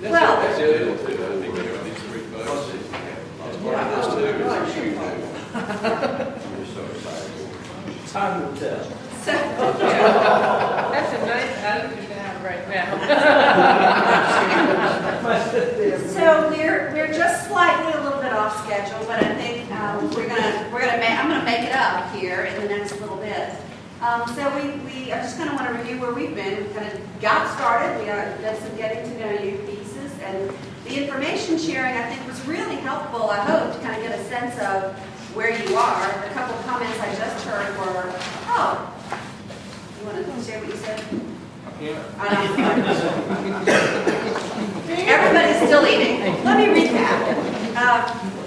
Well, That's illegal too, I think everybody needs to refocus. That's part of this too, is you do. I'm just so excited. Time will tell. so, That's a nice attitude to have right now. so we're just slightly a little bit off schedule, but I think I'm gonna make it up here in the next little bit. So we are just gonna want to review where we've been. We kind of got started. We did some getting to know you pieces, and the information sharing I think was really helpful. I hope to kind of get a sense of where you are. A couple of comments I just heard were, oh, you want to share what you said? Yeah. Everybody's still eating. Let me recap.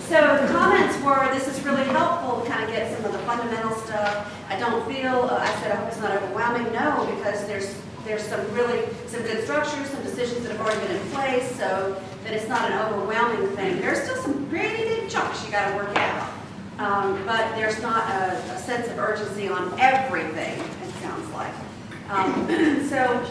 So the comments were, this is really helpful to kind of get some of the fundamental stuff. I don't feel, I said, I hope it's not overwhelming. No, because there's some good structures, some decisions that have already been in place, so that it's not an overwhelming thing. There's still some pretty big chunks you got to work out. But there's not a sense of urgency on everything, it sounds like. So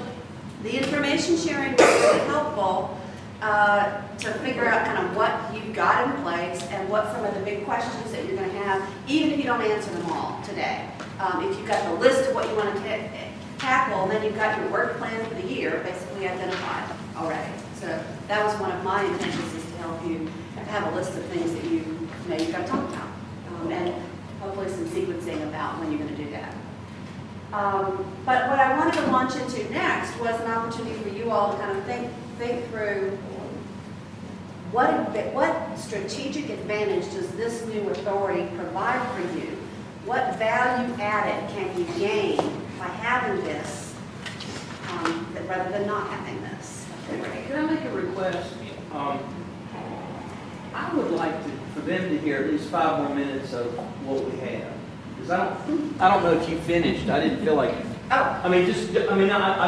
the information sharing was really helpful to figure out kind of what you've got in place and what some of the big questions that you're going to have, even if you don't answer them all today. If you've got the list of what you want to tackle, then you've got your work plan for the year basically identified already. So that was one of my intentions, is to help you have a list of things that you know you've got to talk about. And hopefully some sequencing about when you're going to do that. But what I wanted to launch into next was an opportunity for you all to kind of think through what strategic advantage does this new authority provide for you? What value added can you gain by having this rather than not having this? Can I make a request? I would like for them to hear at least 5 more minutes of what we have. Because I don't know if you finished. I didn't feel like. Oh. I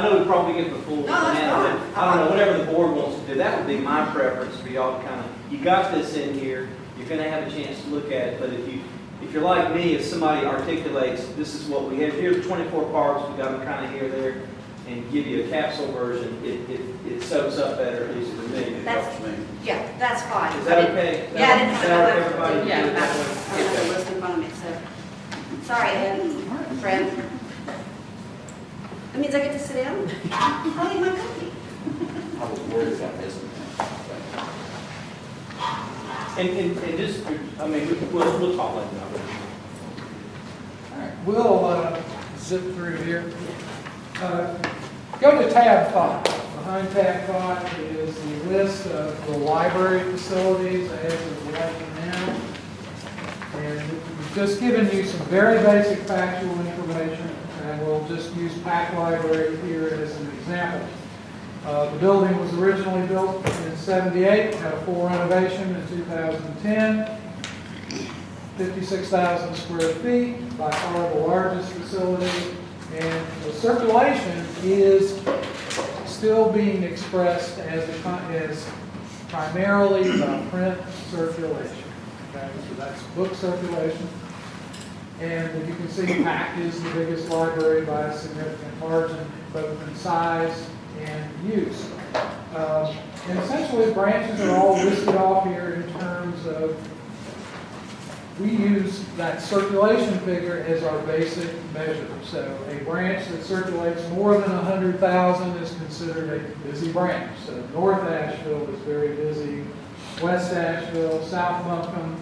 know we probably get the full. No, that's fine. I don't know, whatever the board wants to do. That would be my preference for y'all to kind of, you got this in here, you're going to have a chance to look at it, but if you're like me, if somebody articulates, this is what we have, here's 24 parts, we got them kind of here, there, and give you a capsule version, it soaks up better, at least for me. It helps me. Yeah, that's fine. Is that okay? Yeah, I didn't have everybody? I don't have the list in front of me, so. Sorry, Ed, friend. That means I get to sit down? I'll eat my cookie. I was worried about this. And just, we'll talk later about it. All right, we'll zip through here. Go to tab 5. Behind tab 5 is the list of the library facilities as of right now. And we've just given you some very basic factual information, and we'll just use Pack Library here as an example. The building was originally built in '78, had a full renovation in 2010, 56,000 square feet, by far the largest facility, and the circulation is still being expressed as primarily the print circulation. Okay, so that's book circulation. And as you can see, PAC is the biggest library by a significant margin, both in size and use. And essentially, branches are all listed off here in terms of, we use that circulation figure as our basic measure. So a branch that circulates more than 100,000 is considered a busy branch. So North Asheville is very busy, West Asheville, South Buncombe,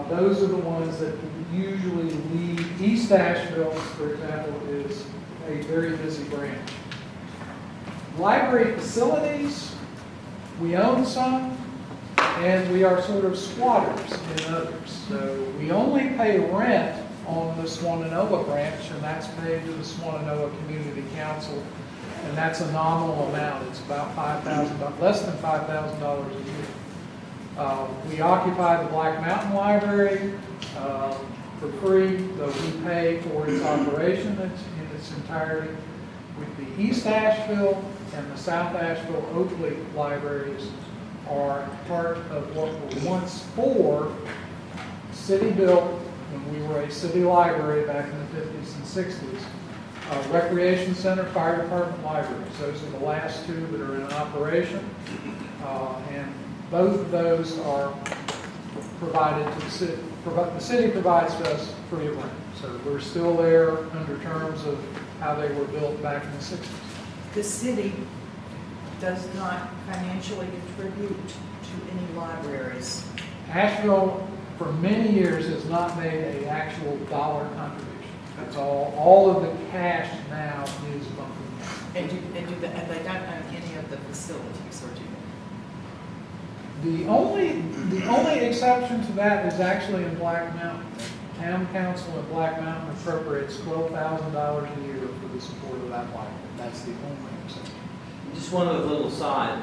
those are the ones that usually lead. East Asheville, for example, is a very busy branch. Library facilities, we own some, and we are sort of squatters in others. So we only pay rent on the Swananoa branch, and that's paid to the Swananoa Community Council, and that's a nominal amount. It's about $5,000, less than $5,000 a year. We occupy the Black Mountain Library for free, though we pay for its operation in its entirety. With the East Asheville and the South Asheville Oakley libraries are part of what were once 4 city-built, when we were a city library back in the 50s and 60s, Recreation Center, Fire Department, Libraries. Those are the last two that are in operation. And both of those are provided to the city. The city provides to us free of rent. So we're still there under terms of how they were built back in the 60s. The city does not financially contribute to any libraries. Asheville, for many years, has not made an actual dollar contribution. That's all of the cash now is Buncombe County. And they don't own any of the facilities, or do The only exception to that is actually in Black Mountain. Town council in Black Mountain appropriates $12,000 a year for the support of that library. That's the only exception. Just one other little aside.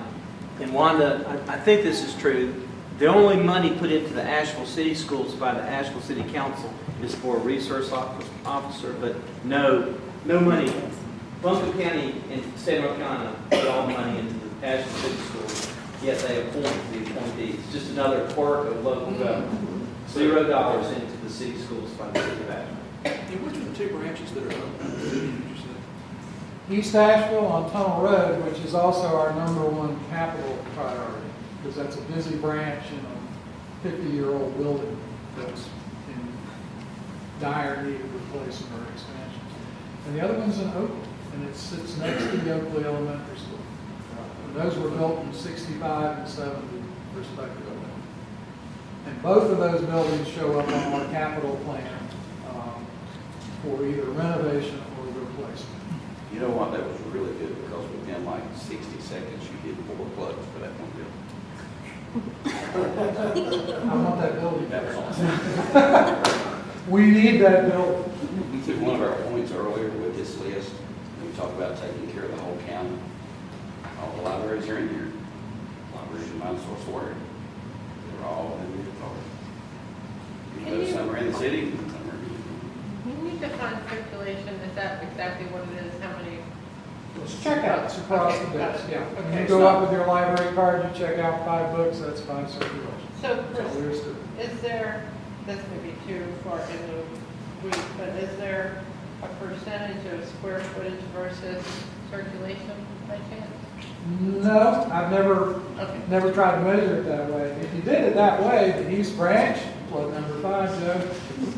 And Wanda, I think this is true. The only money put into the Asheville City Schools by the Asheville City Council is for a resource officer, but no money. Buncombe County and State of North Carolina put all the money into the Asheville City Schools, yet they appoint the appointees. It's just another quirk of local government. $0 into the city schools by the city of Asheville. And which are the two branches that are open? Did you say? East Asheville on Tunnel Road, which is also our #1 capital priority, because that's a busy branch in a 50-year-old building that's in dire need of replacement or expansion. And the other one's in Oakland, and it sits next to the Oakley Elementary School. And those were built in 65 and 70, respectively. And both of those buildings show up on our capital plan for either renovation or replacement. You know what, that was really good, because within like 60 seconds, you did 4 plugs for that one building. I want that building. That was awesome. We need that building. We took one of our points earlier with this list, we talked about taking care of the whole county. All the libraries are in here. Libraries in Mount Source Word. They're all in the authority. You know, some are in the city, and some are in You need to find circulation, is that exactly what it is, how many? It's checkouts across the desk, yeah. When you Okay. go up with your library card, you check out 5 books, that's 5 circulations. So, That's all there is to it. is there, this may be too far in the week, but is there a percentage of square footage versus circulation by chance? No, I've Okay. never tried to measure it that way. If you did it that way, the East Branch, plug #5, Joe,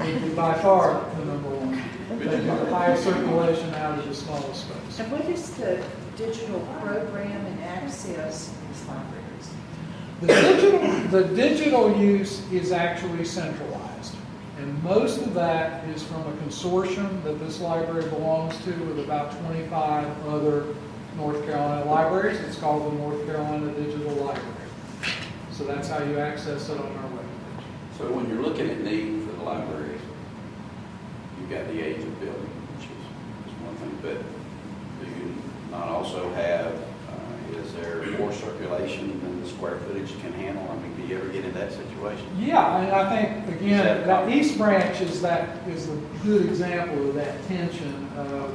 would be by far the #1. They do the highest circulation out of the smallest space. And what is the digital program and access in these libraries? The digital use is actually centralized, and most of that is from a consortium that this library belongs to with about 25 other North Carolina libraries. It's called the North Carolina Digital Library. So that's how you access it on our webpage. So when you're looking at need for the libraries, you've got the age of building, which is one thing, but do you not also have, is there more circulation than the square footage can handle? I mean, do you ever get in that situation? Yeah, and I think, again, that East Branch is a good example of that tension of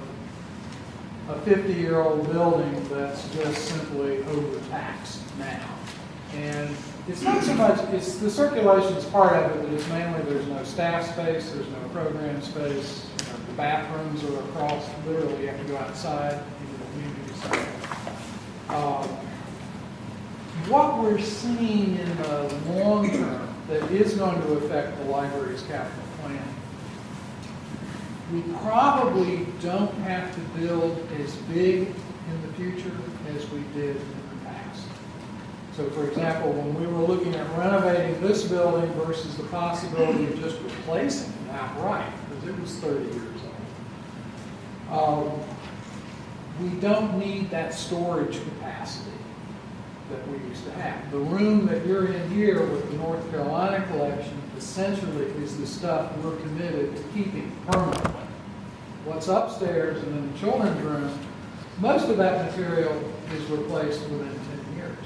a 50-year-old building that's just simply overtaxed now. And it's not so much, it's the circulation's part of it, but it's mainly there's no staff space, there's no program space, the bathrooms are across, literally you have to go outside into the community center. What we're seeing in the long term that is going to affect the library's capital plan, we probably don't have to build as big in the future as we did in the past. So for example, when we were looking at renovating this building versus the possibility of just replacing it outright, because it was 30 years old, we don't need that storage capacity that we used to have. The room that you're in here with the North Carolina collection essentially is the stuff we're committed to keeping permanently. What's upstairs and in the children's room, most of that material is replaced within 10 years.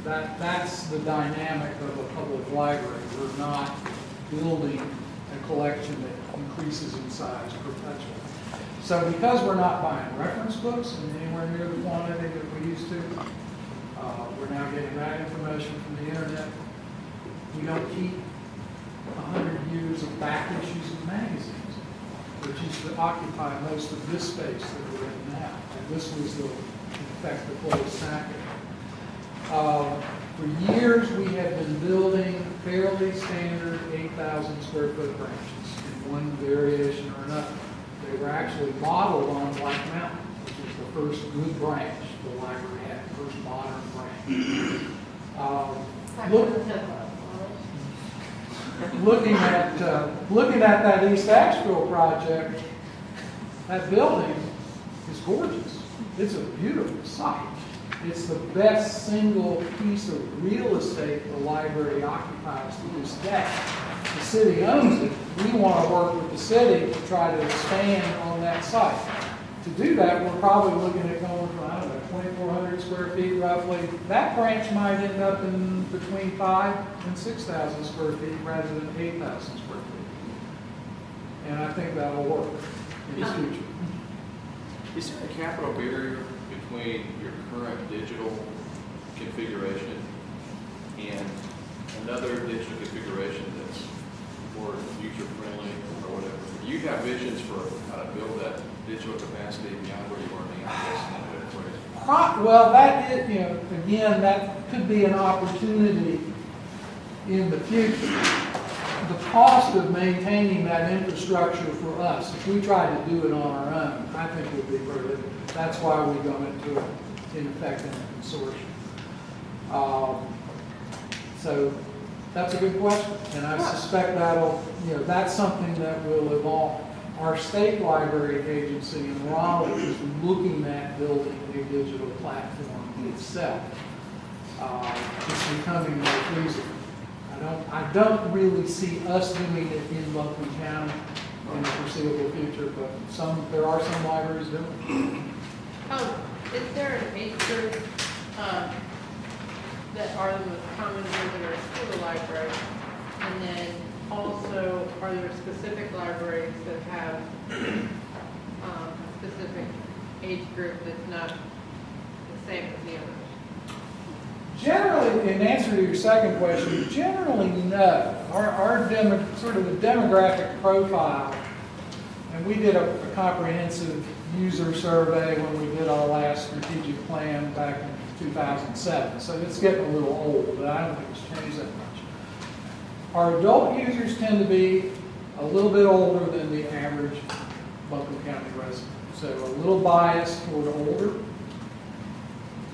That's the dynamic of a public library. We're not building a collection that increases in size perpetually. So because we're not buying reference books in anywhere near the quantity that we used to, we're now getting that information from the internet. We don't keep 100 years of back issues of magazines. They're used to occupy most of this space that we're in now. And this was the, in effect, the closed packet. For years, we have been building fairly standard 8,000 square foot branches in one variation or another. They were actually modeled on Black Mountain, which is the first good branch the library had, first modern branch. Looking at that East Asheville project, that building is gorgeous. It's a beautiful site. It's the best single piece of real estate the library occupies to this day. The city owns it. We want to work with the city to try to expand on that site. To do that, we're probably looking at going from, I don't know, 2,400 square feet roughly. That branch might end up in between 5,000 and 6,000 square feet rather than 8,000 square feet. And I think that'll work in the future. Is there a capital barrier between your current digital configuration and another digital configuration that's more user-friendly or whatever? Do you have visions for how to build that digital capacity beyond where you are now? Well, that is, again, that could be an opportunity in the future. The cost of maintaining that infrastructure for us, if we tried to do it on our own, I think would be prohibitive. That's why we go into it, in effect, in a consortium. So that's a good question, and I suspect that's something that will evolve. Our state library agency in Raleigh is looking at building a digital platform itself. It's becoming more feasible. I don't really see us doing it in Buncombe County in the foreseeable future, but there are some libraries doing it. Is there an age group that are the most common visitors to the library? And then also, are there specific libraries that have a specific age group that's not the same as the others? Generally, in answer to your second question, generally no. Our sort of the demographic profile, and we did a comprehensive user survey when we did our last strategic plan back in 2007, so it's getting a little old, but I don't think it's changed that much. Our adult users tend to be a little bit older than the average Buncombe County resident, so a little biased toward older.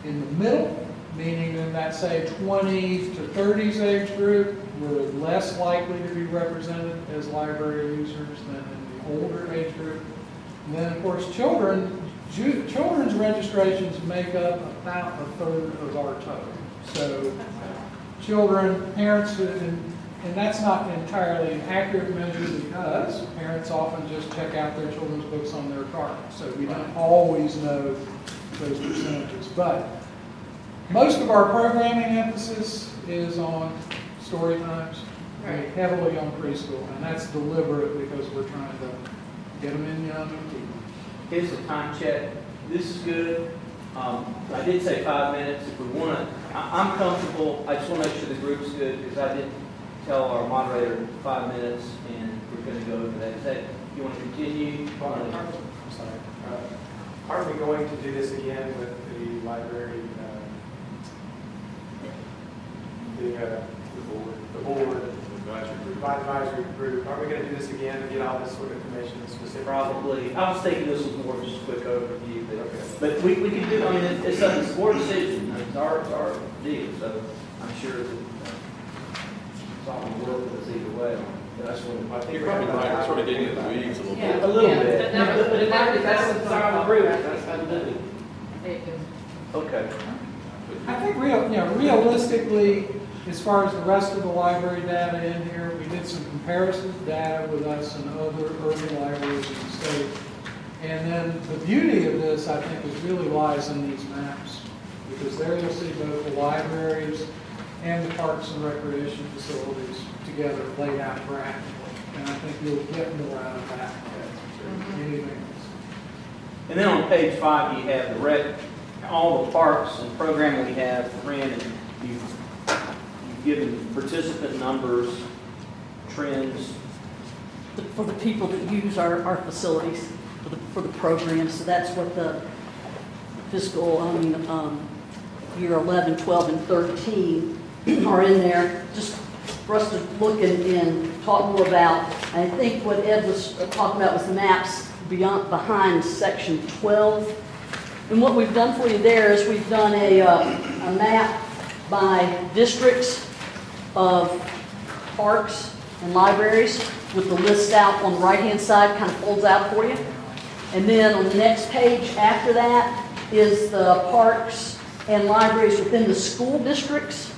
In the middle, meaning in that, say, 20s to 30s age group, we're less likely to be represented as library users than in the older age group. And then, of course, children's registrations make up about a third of our total. So children, parents, and that's not entirely an accurate measure because parents often just check out their children's books on their cart. So we don't always know those percentages. But most of our programming emphasis is on story times, heavily on preschool, and that's deliberate because we're trying to get them in young and keep them. Here's a time check. This is good. I did say 5 minutes. If we want to, I'm comfortable. I just want to make sure the group's good because I did tell our moderator 5 minutes, and we're going to go over that. Is that you want to continue? I'm sorry. Are we going to do this again with the library? The board, advisory group. Are we going to do this again to get all this sort of information specific? Probably. I was thinking this was more of just a quick overview, but we can do. I mean, it's a board decision. It's our deal, so I'm sure that it's all going to work with us either way. But I just want to. I think You're probably right, we're sort of getting into the weeds a little bit. A little Yeah, bit. but That's the design of the group. That's how to do it. Okay. I think realistically, as far as the rest of the library data in here, we did some comparative data with us and other urban libraries in the state. And then the beauty of this, I think, is really lies in these maps, because there you'll see both the libraries and the parks and recreation facilities together laid out graphically. And I think you'll get more out of that than anything else. And then on page 5, you have all the parks and programming we have for and you've given participant numbers, trends, for the people that use our facilities, for the program. So that's what the year 11, 12, and 13 are in there, just for us to look and talk more about. I think what Ed was talking about was the maps behind section 12. And what we've done for you there is we've done a map by districts of parks and libraries with the list out on the right-hand side, kind of folds out for you. And then on the next page after that is the parks and libraries within the school districts,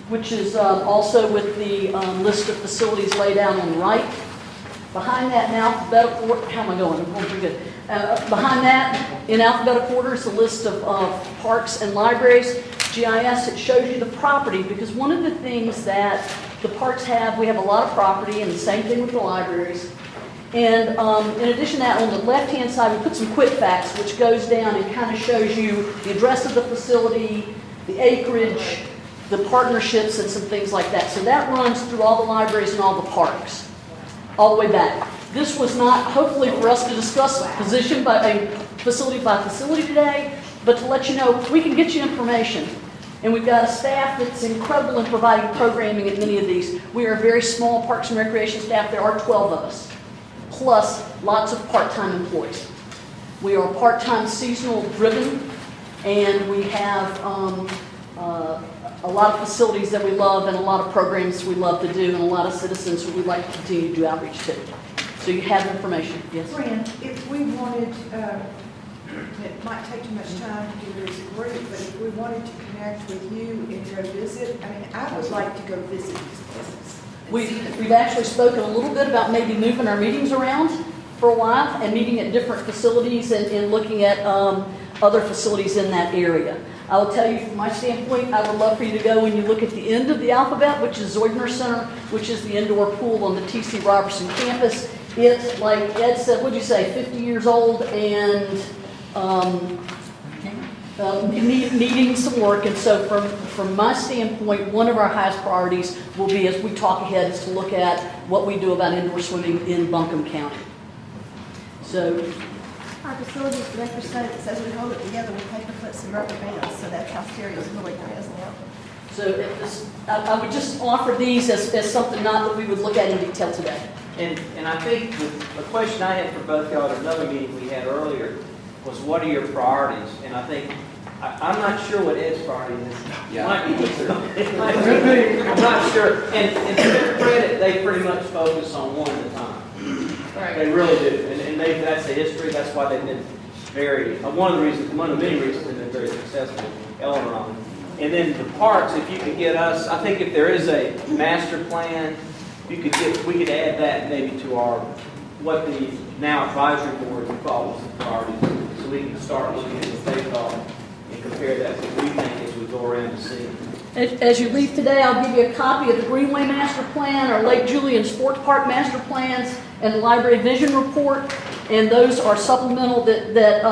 which is also with the list of facilities laid out on the right. Behind that in alphabetical order, how am I going? I'm going pretty good. Behind that, in alphabetical order, is a list of parks and libraries. GIS, it shows you the property, because one of the things that the parks have, we have a lot of property, and the same thing with the libraries. And in addition to that, on the left-hand side, we put some quick facts, which goes down and kind of shows you the address of the facility, the acreage, the partnerships, and some things like that. So that runs through all the libraries and all the parks, all the way back. This was not, hopefully, for us to discuss facility by facility today, but to let you know, we can get you information. And we've got a staff that's incredible in providing programming at many of these. We are a very small Parks and Recreation staff. There are 12 of us, plus lots of part-time employees. We are part-time seasonal driven, and we have a lot of facilities that we love and a lot of programs we love to do and a lot of citizens who we'd like to continue to do outreach to. So you have information, yes? Fran, if we wanted, it might take too much time to do it as a group, but if we wanted to connect with you and go visit, I mean, I would like to go visit these places. We've actually spoken a little bit about maybe moving our meetings around for a while and meeting at different facilities and looking at other facilities in that area. I will tell you from my standpoint, I would love for you to go when you look at the end of the alphabet, which is Zoidner Center, which is the indoor pool on the T.C. Robertson campus. It's, like Ed said, what'd you say, 50 years old and needing some work. And so from my standpoint, one of our highest priorities will be, as we talk ahead, is to look at what we do about indoor swimming in Buncombe County. So Our facilities director says we hold it together with paper clips and rubber bands, so that's how serious really is now. So I would just offer these as something not that we would look at in detail today. And I think the question I had for both y'all at another meeting we had earlier was, what are your priorities? And I think, I'm not sure what Ed's priority is. Yeah. Might be it might be. I'm not sure. And to their credit, they pretty much focus on one at a time. Right. They really do. And that's the history. That's why they've been very, one of the many reasons they've been very successful, Eleanor on. And then the parks, if you could get us, I think if there is a master plan, we could add that maybe to our, what the now advisory board follows the priorities, so we can start looking at what they thought and compare that to what we think as we go around and see. As you leave today, I'll give you a copy of the Greenway Master Plan, our Lake Julian Sports Park Master Plans, and the Library Vision Report. And those are supplemental that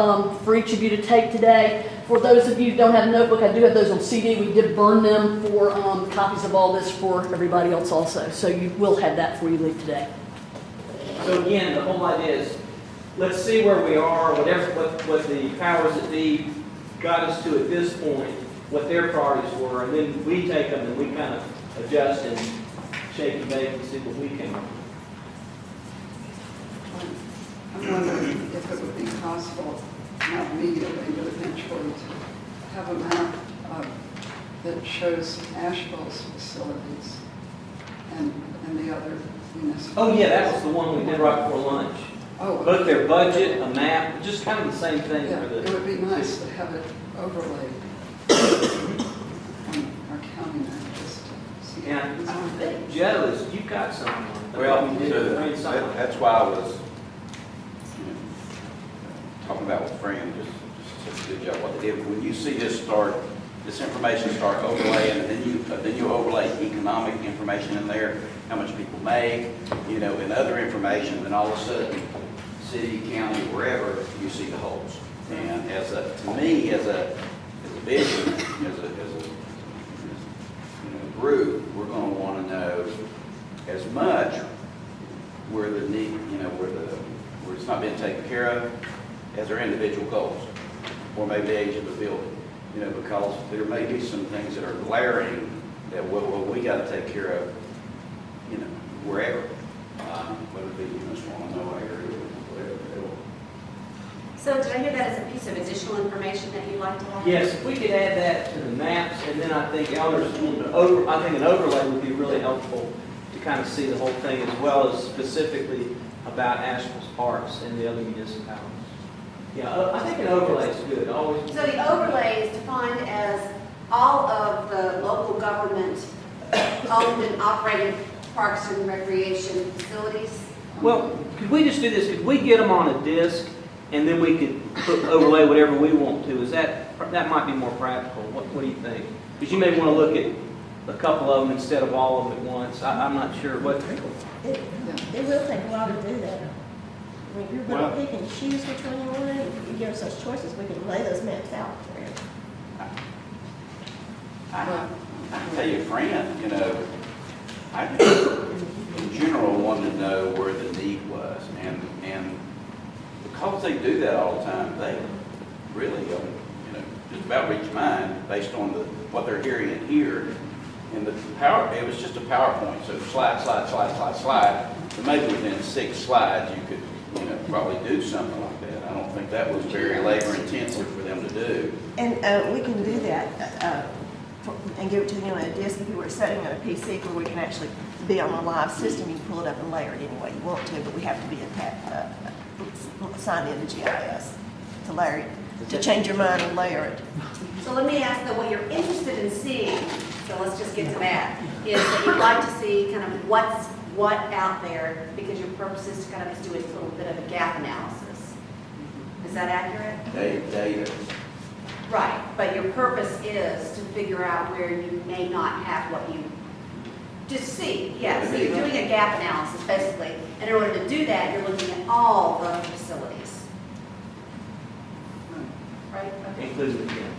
for each of you to take today. For those of you who don't have a notebook, I do have those on CD. We did burn them for copies of all this for everybody else also. So you will have that before you leave today. So again, the whole idea is, let's see where we are, what the powers that be got us to at this point, what their priorities were, and then we take them and we kind of adjust and shake and bake and see what we can. I'm wondering if it would be possible, not immediately, but eventually, to have a map that shows Asheville's facilities and the other municipalities. Oh yeah, that was the one we did right before lunch. Oh, Both their budget, a map, just kind of the same thing yeah, for the. it would be nice to have it overlaid on our county map, just to see. And I think, Joe, you've got something on it. Well, We did bring something. that's why I was talking about with Fran, just a good job what they did. When you see this information start overlaying, and then you overlay economic information in there, how much people make, and other information, then all of a sudden, city, county, wherever, you see the holes. And to me, as a vision, as a group, we're going to want to know as much it's not being taken care of as their individual goals, or maybe the age of the building, you know, because there may be some things that are glaring that we got to take care of, you know, wherever, whether it be, you know, Swanano area, whatever. So did I hear that as a piece of additional information that you'd like to have? Yes, if we could add that to the maps, and then I think elders, I think an overlay would be really helpful to kind of see the whole thing, as well as specifically about Asheville's parks and the other municipalities. Yeah, I think an overlay is good, always. So the overlay is defined as all of the local government owned and operated parks and recreation facilities. Well, could we just do this? Could we get them on a disc, and then we could overlay whatever we want to? That might be more practical? What do you think? Because you may want to look at a couple of them instead of all of them at once. I'm not sure what. It will take a while to do that. I mean, you're going to pick and choose which one you want, if you give us those choices, we can lay those maps out for you. I can tell you, Fran, you know, I in general wanted to know where the need was, and because they do that all the time, they really, you know, just about reach mine based on what they're hearing and here. And the power, it was just a PowerPoint, so slide, but maybe within 6 slides, you could, you know, probably do something like that. I don't think that was very labor intensive for them to do. And we can do that and give it to you on a disk if you were setting on a PC where we can actually be on a live system. You can pull it up and layer it any way you want to, but we have to be signed into GIS to layer it, to change your mind and layer it. So let me ask though, what you're interested in seeing, so let's just get to that, is that you'd like to see kind of what's what out there, because your purpose is to kind of just do a little bit of a gap analysis. Is that accurate? Data. Right, but your purpose is to figure out where you may not have what you just see. Yeah, so you're doing a gap analysis basically, and in order to do that, you're looking at all the facilities. Right? Okay. Including the gym.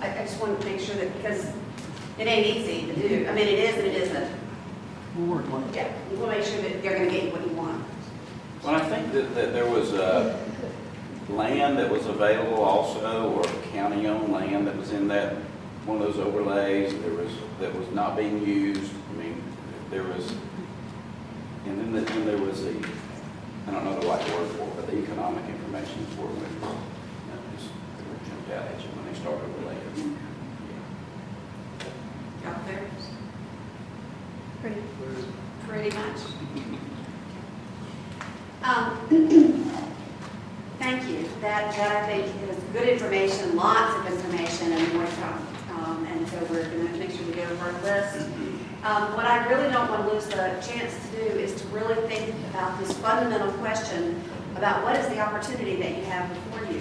I just want to make sure that, because it ain't easy to do. I mean, it is and it isn't. Yeah, you want to make sure that they're going to get you what you want. Well, I think that there was land that was available also, or county-owned land that was in that, one of those overlays, that was not being used. I mean, there was, and then there was the, I don't know the right word for it, but the economic information is where it just jumped out at you when they started overlaying. Got there? Pretty much. Thank you. That I think is good information, lots of information, and more to come. And so we're going to make sure we go over our list. What I really don't want to lose the chance to do is to really think about this fundamental question about what is the opportunity that you have before you.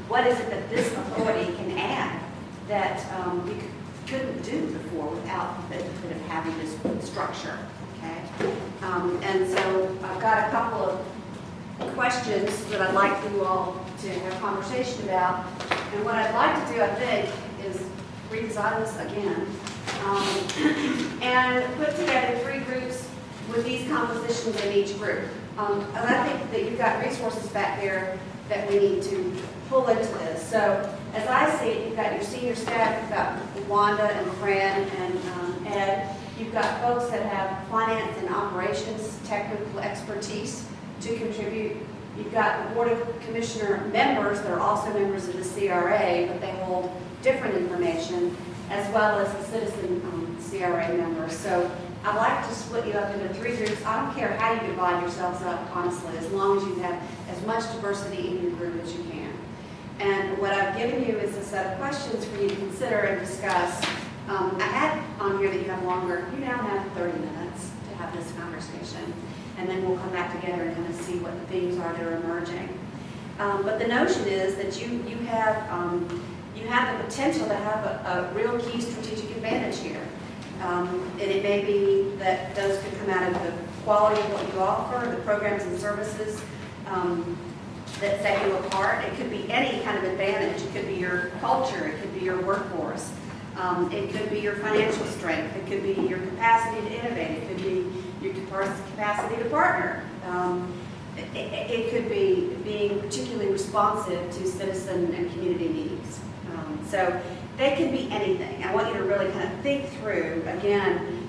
What is it that this authority can add that we couldn't do before without the benefit of having this structure, okay? And so I've got a couple of questions that I'd like you all to have a conversation about. And what I'd like to do, I think, is redesign this again and put together 3 groups with these compositions in each group. And I think that you've got resources back there that we need to pull into this. So as I see it, you've got your senior staff, you've got Wanda and Fran and Ed. You've got folks that have finance and operations technical expertise to contribute. You've got the Board of Commissioner members that are also members of the CRA, but they hold different information, as well as the citizen CRA members. So I'd like to split you up into 3 groups. I don't care how you divide yourselves up, honestly, as long as you have as much diversity in your group as you can. And what I've given you is a set of questions for you to consider and discuss. I had on here that you have longer. You now have 30 minutes to have this conversation. And then we'll come back together and kind of see what the themes are that are emerging. But the notion is that you have the potential to have a real key strategic advantage here. And it may be that those could come out of the quality of what you offer, the programs and services that set you apart. It could be any kind of advantage. It could be your culture. It could be your workforce. It could be your financial strength. It could be your capacity to innovate. It could be your capacity to partner. It could be being particularly responsive to citizen and community needs. So they can be anything. I want you to really kind of think through, again,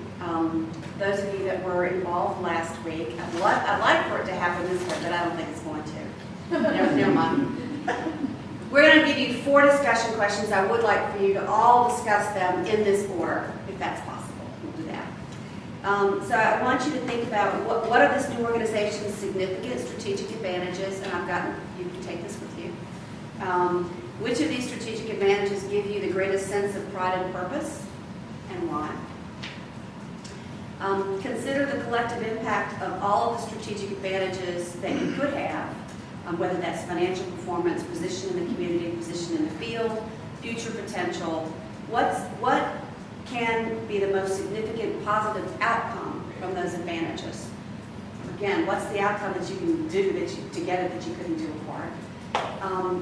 those of you that were involved last week, I'd like for it to happen this way, but I don't think it's going to. Never mind. We're going to give you 4 discussion questions. I would like for you to all discuss them in this order, if that's possible. We'll do that. So I want you to think about what are this new organization's significant strategic advantages, and you can take this with you. Which of these strategic advantages give you the greatest sense of pride and purpose, and why? Consider the collective impact of all of the strategic advantages that you could have, whether that's financial performance, position in the community, position in the field, future potential. What can be the most significant positive outcome from those advantages? Again, what's the outcome that you can do together that you couldn't do apart?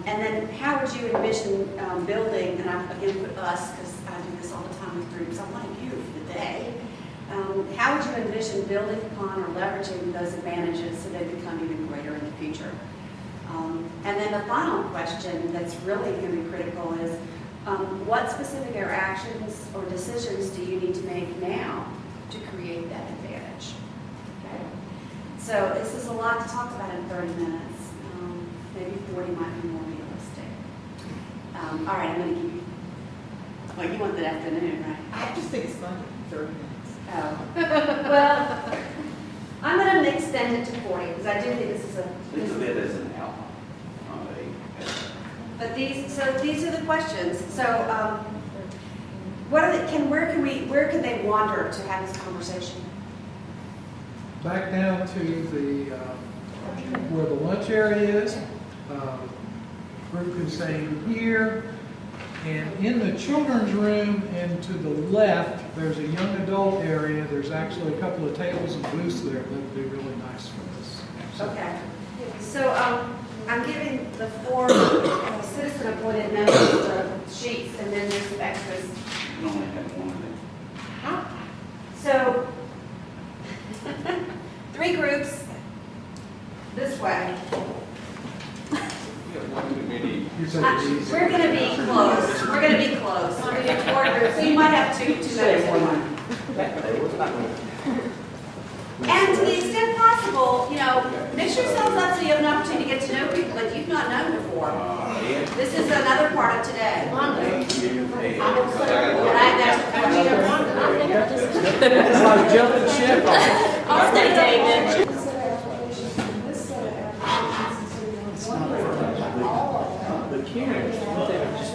And then how would you envision building, and I again put us because I do this all the time with groups, I'm like you for the day. How would you envision building upon or leveraging those advantages so they become even greater in the future? And then the final question that's really going to be critical is, what specific actions or decisions do you need to make now to create that advantage? Okay? So this is a lot to talk about in 30 minutes. Maybe 40 might be more realistic. All right, I'm going to give you, well, you want that afternoon, right? I just think it's fun, 30 minutes. Oh. Well, I'm going to extend it to 40 because I do think this is a. Think of it as an outline, not a. But these are the questions. So, where can they wander to have this conversation? Back down to the, where the lunch area is. Group can stay here. And in the children's room and to the left, there's a young adult area. There's actually a couple of tables and booths there that would be really nice for this. So, Okay. So, I'm giving the 4 citizen-appointed members the sheets, and then there's some extras. You only have one of them. So, 3 groups this way. We have one too many. you said it's easy. We're going to be close. We're going to be close. We're going to do 4 groups. So you might have two members in one. And to the extent possible, mix yourselves up so you have an opportunity to get to know people that you've not known before. This is another part of today. And It's like jumping ship. I'll stay, David. The Karen,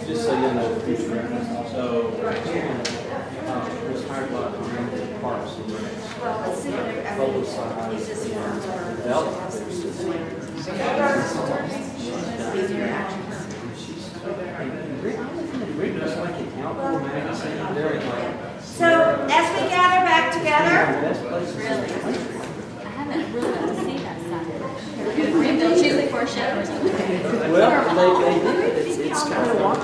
just so you know, future reference, so Karen was hired by the Parks and Recs. Well, let's see what he's just So, as we gather back together, I haven't really got to see that side. Don't choose it for a show or something. Well, they did, it's kind of wild.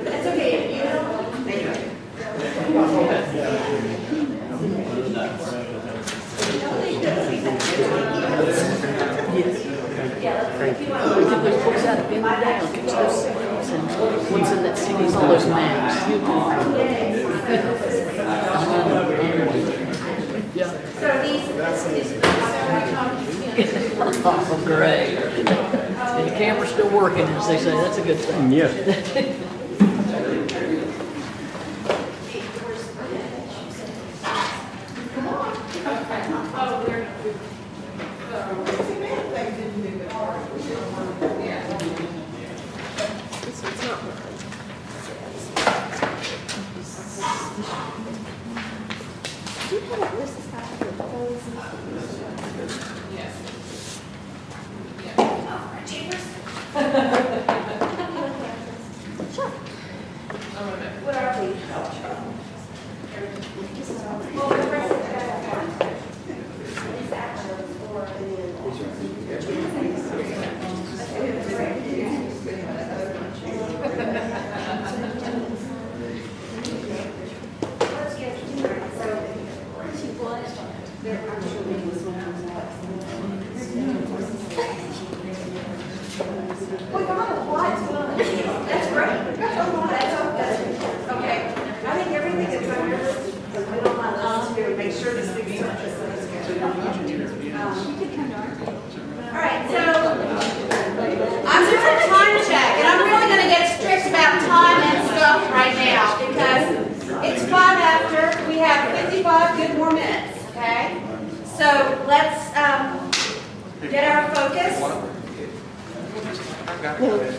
it's okay. What's in that series, all those maps. So these Oh, great. And the camera's still working, as they say, that's a good thing. Yeah. Shut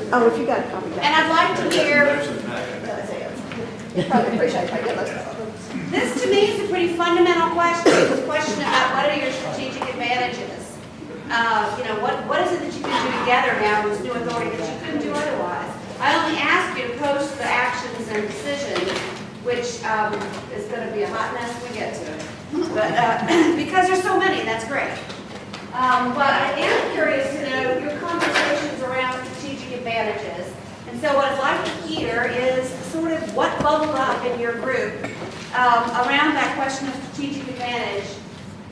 Oh, if you got a copy. And I'd like to hear, Probably appreciate if I get those. this to me is a pretty fundamental question. It's a question about what are your strategic advantages? What is it that you can do together now with this new authority that you couldn't do otherwise? I only ask you to post the actions and decisions, which is going to be a hot mess when we get to it. But because there's so many, that's great. But I am curious to know your conversations around strategic advantages. And so what I'd like to hear is sort of what bubbled up in your group around that question of strategic advantage.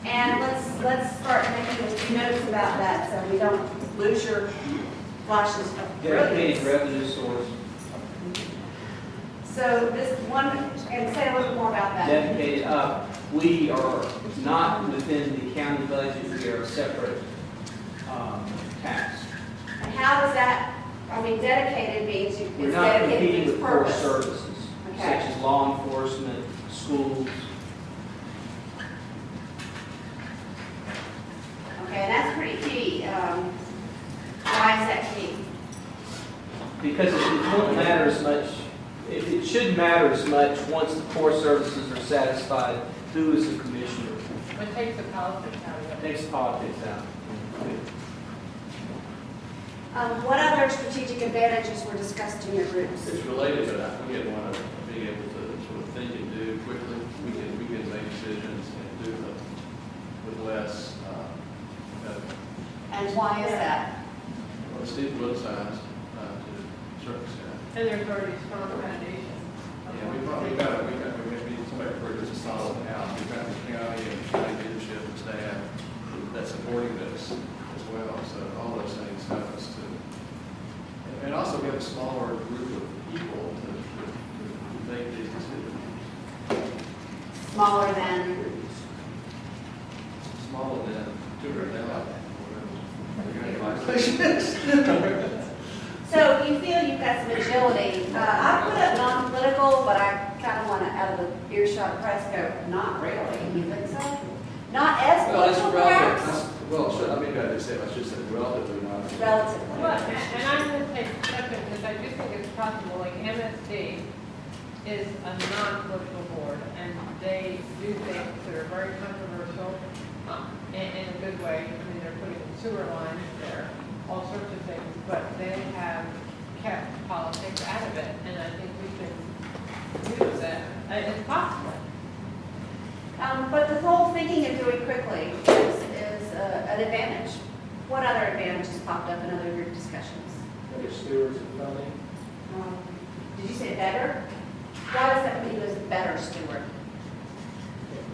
And let's start making a few notes about that so we don't lose your flashes of Dedicated brilliance. revenue source, So this one, and say a little bit more about that. dedicated, we are not within the county budget, we are a separate, tax. And how does that, dedicated means it's We're not dedicated competing to its with core purpose. services, Okay. such as law enforcement, schools. Okay, that's pretty key. Why is that key? Because it won't matter as much, it shouldn't matter as much once the core services are satisfied, who is the commissioner. It takes the politics out of it. Takes politics out. What other strategic advantages were discussed in your groups? It's related, but I get one of being able to sort of think and do quickly. We can make decisions and do them with less, And why is that? well, it's politicized to a certain extent. And there's already strong foundation. Yeah, we maybe somebody referred to as a solid house. We've got the county and county leadership and staff that's supporting this as well. So all those things help us to, and also we have a smaller group of people to make these decisions. Smaller than, Smaller than 200,000. so you feel you've got some agility. I put up non-political, but I kind of want to, out of the earshot press, go, not really. You think so? Not as Well, it's political, relative. perhaps? Well, I mean, I just said, I should say relatively not. Relatively. Well, and I'm going to take exception because I do think it's possible, like MSD is a non-political board and they do things that are very controversial in a good way. I mean, they're putting sewer lines there, all sorts of things, but they have kept politics out of it, and I think we can use that. It's possible. But the whole thinking and doing quickly is an advantage. What other advantages popped up in other group discussions? Better stewards of money. Did you say better? Why does that mean he was a better steward?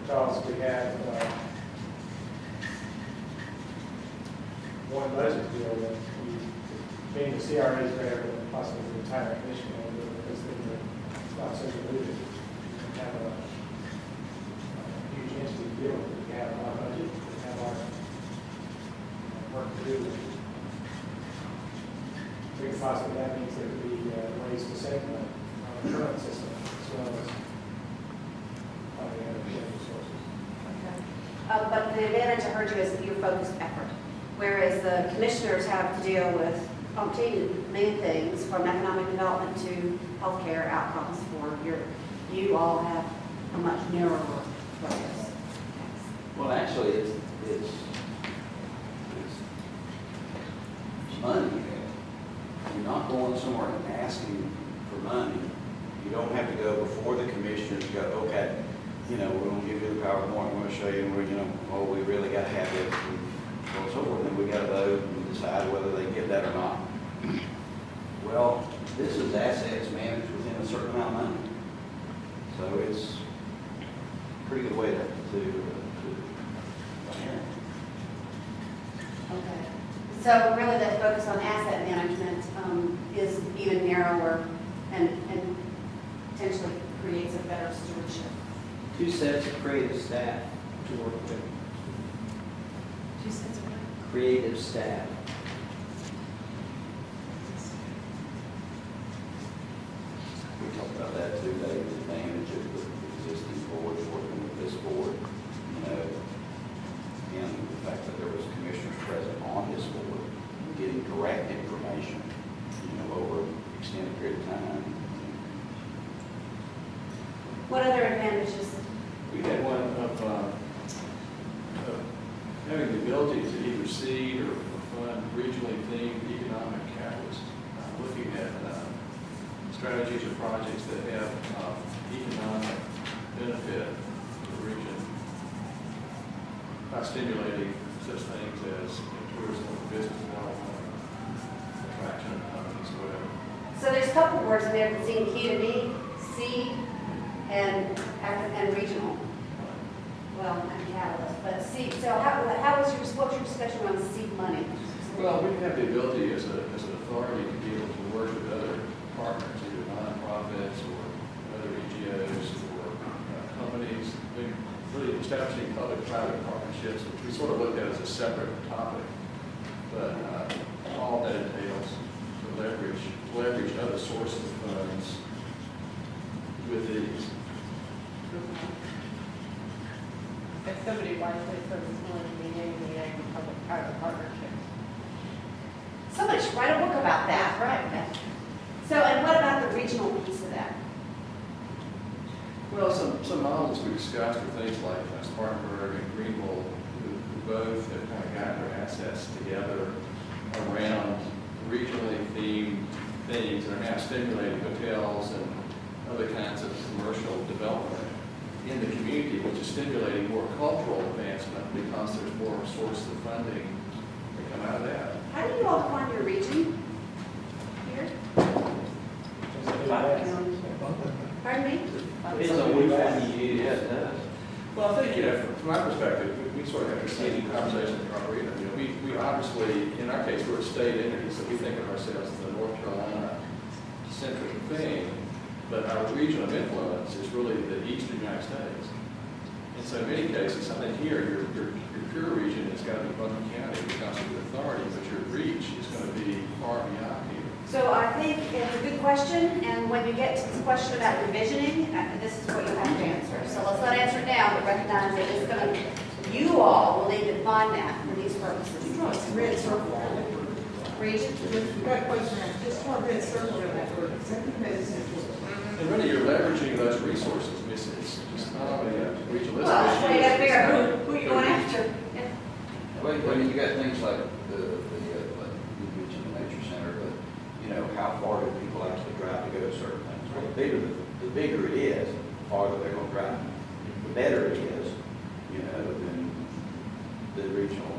Because we have one budget deal that being the CRA is better than possibly the entire commission, because then it's not so diluted. We have a huge entity to deal with. We have our budget, we have our work to do. We can possibly, that means there could be ways to save money on the current system as well as finding other revenue sources. But the advantage I heard you is that your focused effort, whereas the commissioners have to deal with main things from economic development to healthcare outcomes for you all have a much narrower focus. Well, actually, it's money. You're not going somewhere and asking for money. You don't have to go before the commissioners and go, okay, we're going to give you the PowerPoint, we're going to show you, we really got to have it, and so forth, and then we got to vote and decide whether they get that or not. Well, this is assets managed within a certain amount of money. So it's a pretty good way to Okay. So really that focus on asset management is even narrower and potentially creates a better stewardship. 2 sets of creative staff to work with. 2 cents of what? Creative staff. We talked about that too, David, the advantage of the existing board working with this board, and the fact that there was commissioners present on this board, getting correct information over an extended period of time. What other advantages? We had one of having the ability to either seed or fund regionally themed economic catalysts, looking at strategies or projects that have economic benefit to the region by stimulating such things as tourism, business development, attraction of companies, whatever. So there's a couple words in there that seem key to me, seed and regional. Well, and catalyst, but seed, so what was your discussion around seed money? Well, we have the ability as an authority to be able to work with other partners, either nonprofits or other NGOs or companies, really establishing public-private partnerships, which we sort of looked at as a separate topic. But all that entails to leverage other sources of funds with these. If somebody wisely says it's willing to be named in the public-private partnerships. Somebody should write a book about that. Right. So, and what about the regional piece of that? Well, some models we discussed are things like Spartanburg and Greenville, who both have kind of gotten their assets together around regionally themed things and are now stimulating hotels and other kinds of commercial development in the community, which is stimulating more cultural advancement because there's more sources of funding that come out of that. How do you all define your region? Here? Pardon me? Depends on which one you use. Yeah, it does. Well, I think, from my perspective, we sort of have the same conversation with our region. We obviously, in our case, we're a state entity, so we think of ourselves as a North Carolina-centric thing, but our region of influence is really the eastern United States. And so in many cases, I think here, your pure region has got to be Buncombe County because of your authority, but your reach is going to be far beyond here. So I think it's a good question, and when you get to this question about revisioning, this is what you have to answer. So let's not answer it now, but recognize that it's going to, you all will need to define that for these purposes. Red circle. Region? We've got a question, just one red circle in that word, exactly because And really, you're leveraging those resources. It's not only a regionalistic Well, that's why you got to figure out issue. who you're going after. Yeah. Well, I mean, you got things like like you mentioned the nature center, but, how far do people actually drive to go to certain things? Well, the bigger it is, the farther they're going to drive. The better it is, then the regional,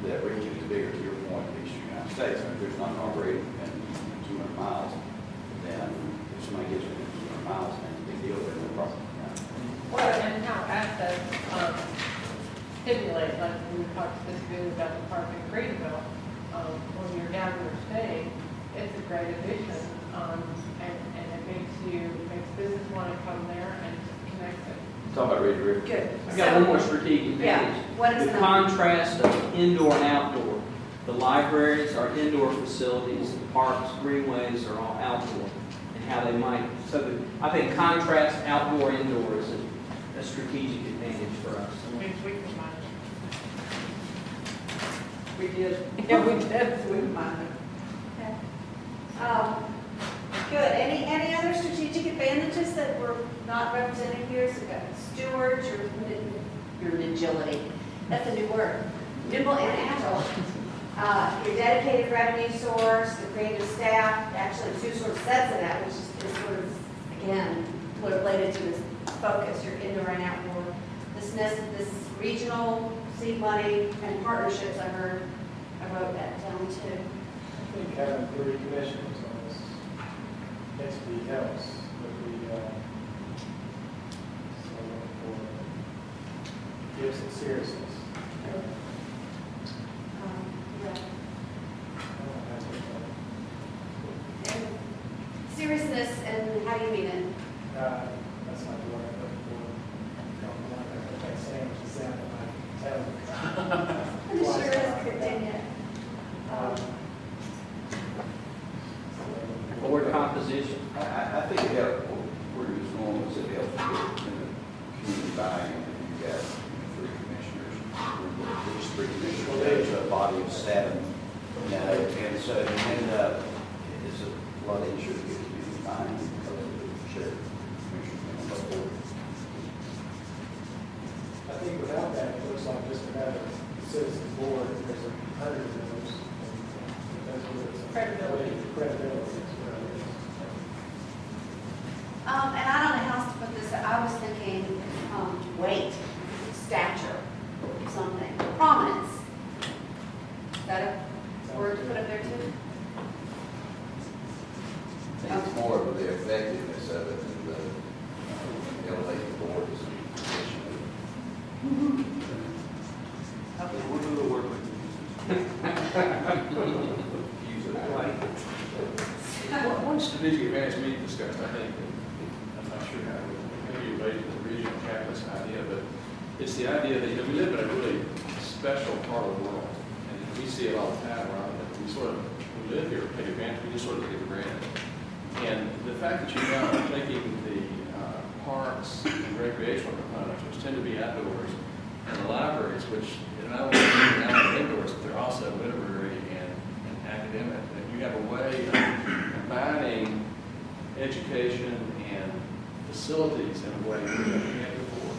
that region is bigger, to your point, the eastern United States. I mean, if there's not operating in 200 miles, then if somebody gets within 200 miles, then it's a big deal, they're in the property. Well, and how assets stimulate, like we talked specifically about the park in Greenville, when you're down there staying, it's a great addition, and it makes business want to come there and connect it. Talk about Red River. Good. I've got one more strategic Yeah, advantage. what is The that? contrast of indoor and outdoor. The libraries are indoor facilities, the parks, greenways are all outdoor, and how they might, I think contrast outdoor, indoor is a strategic advantage for us. Means we combine it. we did. Yeah, we did. We combined it. Okay. Good. Any other strategic advantages that were not represented here? So we've got stewards, your agility. That's a new word. Nimble and agile. Your dedicated revenue source, the creative staff, actually two sort of sets of that, which is sort of, again, related to this focus, your indoor and outdoor. This regional seed money and partnerships, I wrote that down too. I think having 3 commissioners on this entity helps with the, gives it seriousness. And seriousness, and how do you mean it? That's not the word I'm looking for. Don't want to put that sandwich example, I can tell. I'm sure it's continued. Board composition. I think it helps, where it's normal, is it helps with the community buying, and you've got 3 commissioners, there's 3 commissioners, there's a body of 7, and so you end up, it's a a lot easier to get to be defined because of the shared commission on the board. I think without that, it looks like just another citizens board, there's 100 of those. And that's what it's. Credibility. Credibility is what it is. And I don't know how else to put this, I was thinking, weight, stature, something, prominence. Is that a word to put up there too? I think it's more of the effectiveness of it than the elevate the board's position. What do the word use it? One strategic advantage we discussed, I think, I'm not sure how, maybe related to the regional campus idea, but it's the idea that, we live in a really special part of the world, and we see it all the time around us. We live here, take advantage, we just sort of take it for granted. And the fact that you're now taking the parks and recreational components, which tend to be outdoors, and the libraries, which are not only indoors, but they're also literary and academic, that you have a way of combining education and facilities in a way that you can't before.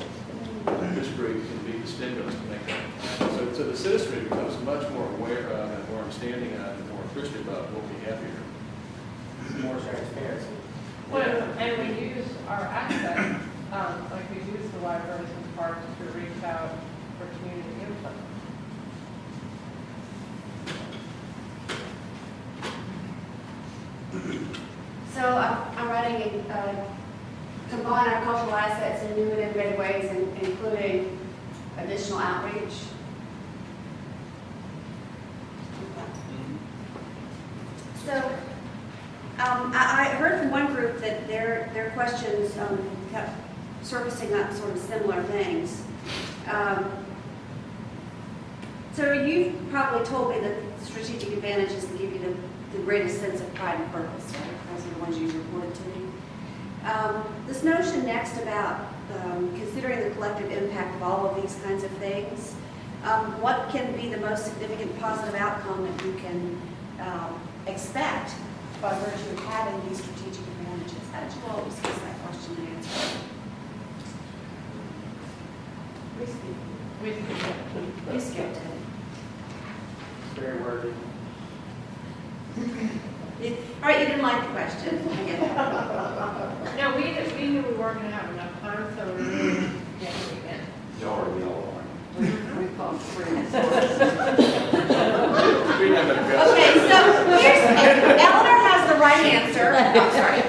This group can be the stimulus to make that happen. So the citizenry becomes much more aware of and more understanding of and more appreciative of what we have here. More transparency. Well, and we use our assets, like we use the libraries and parks to reach out for community input. So I'm writing, combine our cultural assets in new and innovative ways, including additional outreach. So I heard from one group that their questions kept surfacing up sort of similar things. So you've probably told me that strategic advantages that give you the greatest sense of pride and purpose, right? Those are the ones you reported to me. This notion next about considering the collective impact of all of these kinds of things, what can be the most significant positive outcome that you can expect by virtue of having these strategic advantages? How did you all discuss that question and answer? You skipped it. It's very wordy. All right, you didn't like the question. I get that. No, we knew we weren't gonna have enough time, so we really, yeah, we can. Y'all are yellow. We thought three. We have that address. Okay, so Eleanor has the right answer. I'm sorry.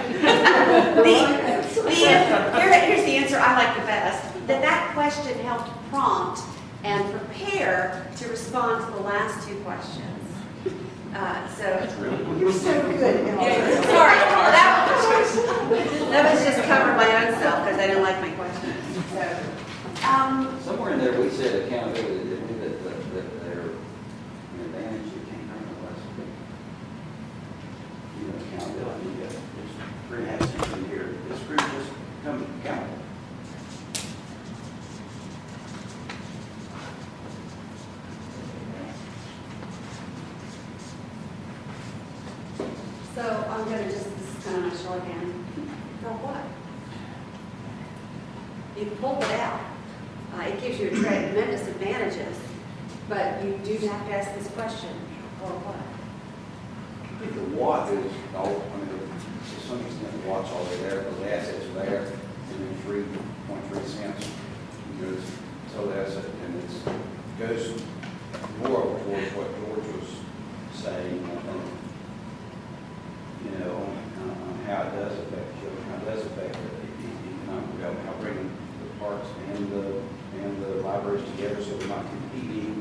Here's the answer I like the best. That question helped prompt and prepare to respond to the last two questions. You're so good. Yeah, sorry, that was just covering my own self because I didn't like my questions. So, Somewhere in there, we said accountability, didn't we, that they're an advantage, you can't earn unless, accountability, you got, there's 3.5 cents in here, this group just come accountable. so I'm going to this is kind of my shorthand. For what? You pulled it out. It gives you tremendous advantages, but you do have to ask this question, for what? I think the what is, to some extent, the what's already there, because the assets are there, and then 3.3 cents goes, so that's it, and it goes more over towards what George was saying, I think, on how it does affect children, how it does affect the economic development, how bringing the parks and the libraries together so they're not competing,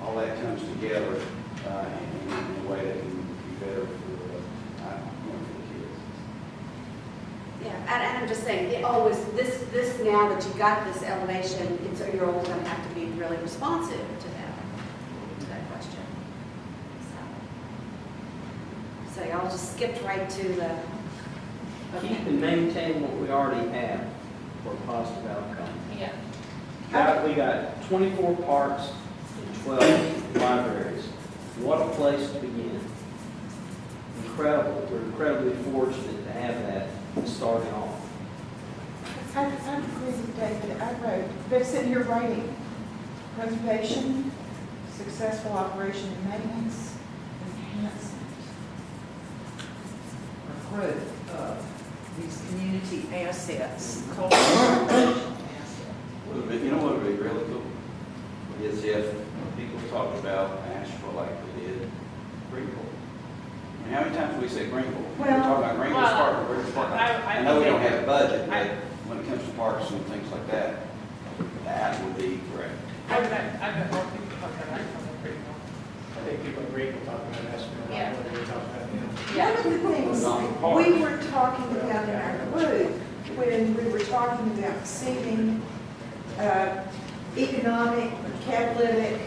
all that comes together in a way that can be better for the kids. Yeah, and I'm just saying, this now that you've got this elevation, you're all going to have to be really responsive to that question. So y'all just skipped right to the. Keep and maintain what we already have for a positive outcome. Yeah. We got 24 parks, 12 libraries. What a place to begin. incredible. We're incredibly fortunate to have that starting off. I agree with David. I wrote, they're sitting here writing, preservation, successful operation and maintenance, enhancement, or growth of these community assets, cultural assets. You know what would be really cool? Is if people talked about Asheville like they did Greenville. I mean, how many times do we say Greenville? We're Well- talking about Greenville's park, or Greenville's park. I I know we think- don't have a budget, but when it comes to parks and things like that, that would be correct. I've got more people talking about Asheville than Greenville. I think people agree with talking about Asheville, Yeah. not what we're talking about now. One of the things we were talking about in our group, when we were talking about seeing economic, catalytic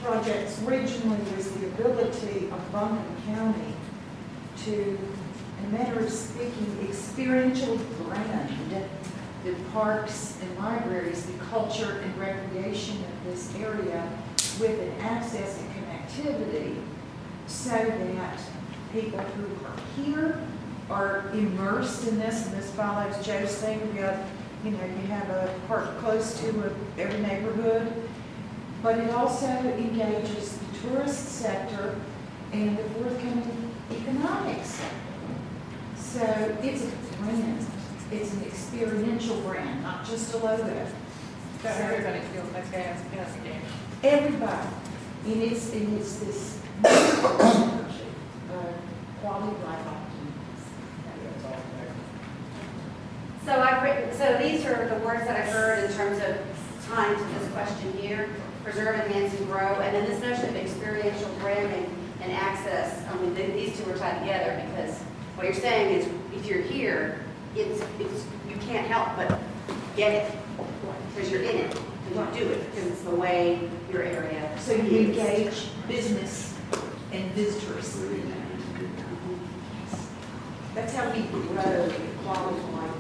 projects regionally, was the ability of Buncombe County to, in a manner of speaking, experiential brand the parks and libraries, the culture and recreation of this area with an access and connectivity, so that people who are here are immersed in this, and this follows Joe's thing about, you have a park close to every neighborhood, but it also engages the tourist sector and the forthcoming economic sector. So it's a brand, it's an experiential brand, not just a logo. So everybody feels like they have a game. Everybody, and it's this quality of life opportunities. That's all connected. So I've written, so these are the words that I heard in terms of tying to this question here: preserve, enhance, and grow. And then this notion of experiential branding and access. I mean, these two are tied together, because what you're saying is, if you're here, it's you can't help but get it because you're in it and you do it because it's the way your area. So you is. engage business and visitors. That's how we grow the quality of life.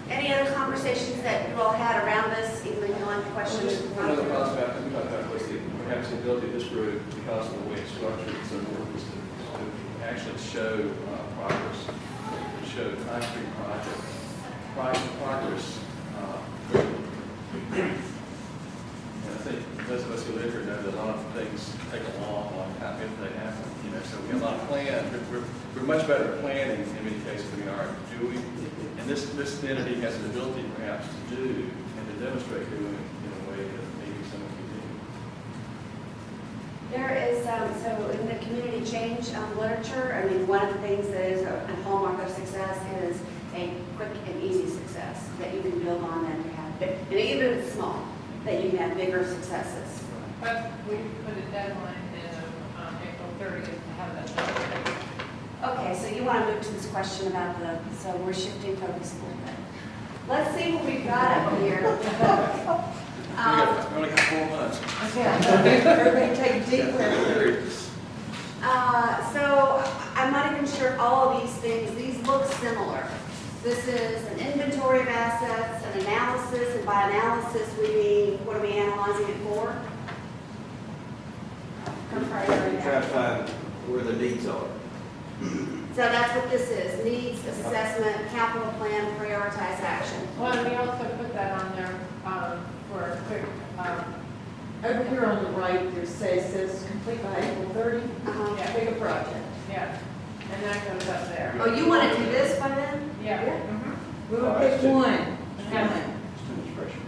Any other conversations that you all had around this, either on questions? One other concept, we talked about was perhaps the ability of this group, because of the way it's structured and so forth, is to actually show progress, to show concrete progress. And I think those of us who live here know that a lot of things take a long time if they happen. So we have a lot of plan. We're much better at planning in many cases than we are at doing. And this entity has an ability perhaps to do and to demonstrate doing in a way that maybe someone could do. There is, so in the community change literature, I mean, one of the things that is a hallmark of success is a quick and easy success that you can build on and have, and even if it's small, that you can have bigger successes. But we put a deadline in April 30th to have that done. Okay, so you want to move to this question about so we're shifting focus a little bit. Let's see what we've got up here. We only got 4 months. Everybody take a deep breath. So I'm not even sure all of these things, these look similar. This is an inventory of assets, an analysis, and by analysis we mean, what are we analyzing it for? Try to find where the needs are. So that's what this is, needs assessment, capital plan, prioritize action. Well, and we also put that on there for a quick, Over here on the right, there says complete by April 30. Uh-huh. Pick a project. yeah, and that goes up there. Oh, you want to do this by then? Yeah. We're going to pick one. Yeah. It's too much pressure.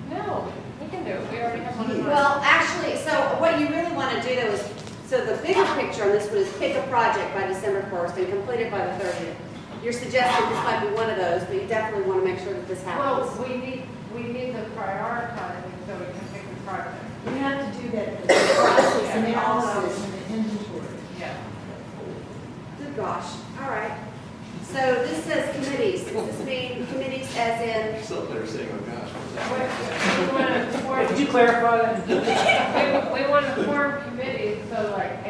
No, we can do it. We already have one in mind. Well, actually, so what you really want to do though is, so the bigger picture on this one is pick a project by December 1st and complete it by the 30th. You're suggesting this might be one of those, but you definitely want to make sure that this happens. Well, we need the prioritizing so we can pick the project. We have to do that for the process analysis and the inventory. Yeah. Good gosh, all right. So this says committees. Does this mean committees as in, Still there saying, oh gosh, what's that? Could you clarify that? We want to form committees, so like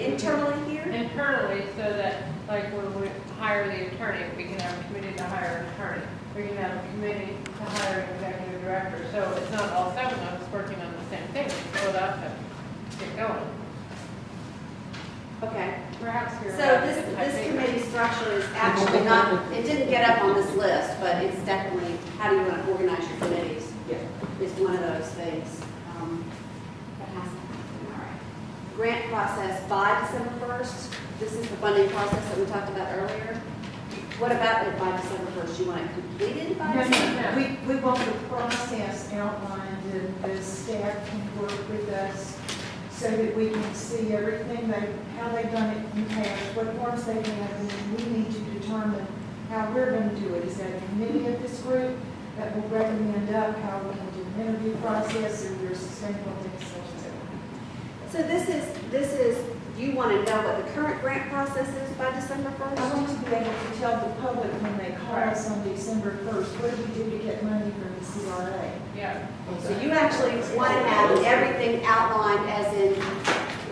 internally here? internally, so that like when we hire the attorney, we can have a committee to hire an attorney. We can have a committee to hire an executive director. So it's not all 7 of us working on the same thing. It's split up. get going. Okay. Perhaps you're. So this committee structure is actually not, it didn't get up on this list, but it's definitely, how do you want to organize your committees? Yeah. Is one of those things. That has to happen, all right. Grant process by December 1st. This is the funding process that we talked about earlier. What about it by December 1st? You want it completed by December? We want the process outlined and the staff can work with us so that we can see everything, how they've done it in the past, what forms they have, and then we need to determine how we're going to do it. Is that a committee of this group that will recommend up how we can do an interview process or your sustainable things such as So this is, you want to know what the current grant process is by December I 1st? want to be able to tell the public when they call us on December 1st, what do we do to get money from the CRA? Yeah. So you actually want to have everything outlined as in,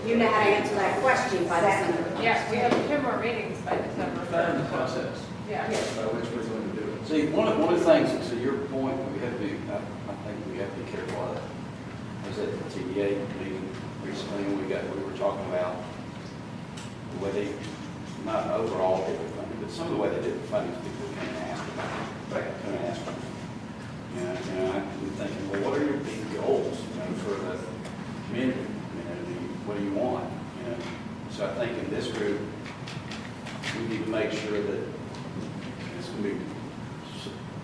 you know how to answer that question by December 1st. Yeah, we have 2 more meetings by December. Define the process Yeah. by which we're going to do it. See, one of the things, to your point, we have to be, I think we have to be careful of. I was at the TDA meeting recently, and we were talking about the way they, not overall did the funding, but some of the way they did the funding, people came and asked about it. Come and ask them. I've been thinking, well, what are your big goals, for the community? What do you want? So I think in this group, we need to make sure that it's going to be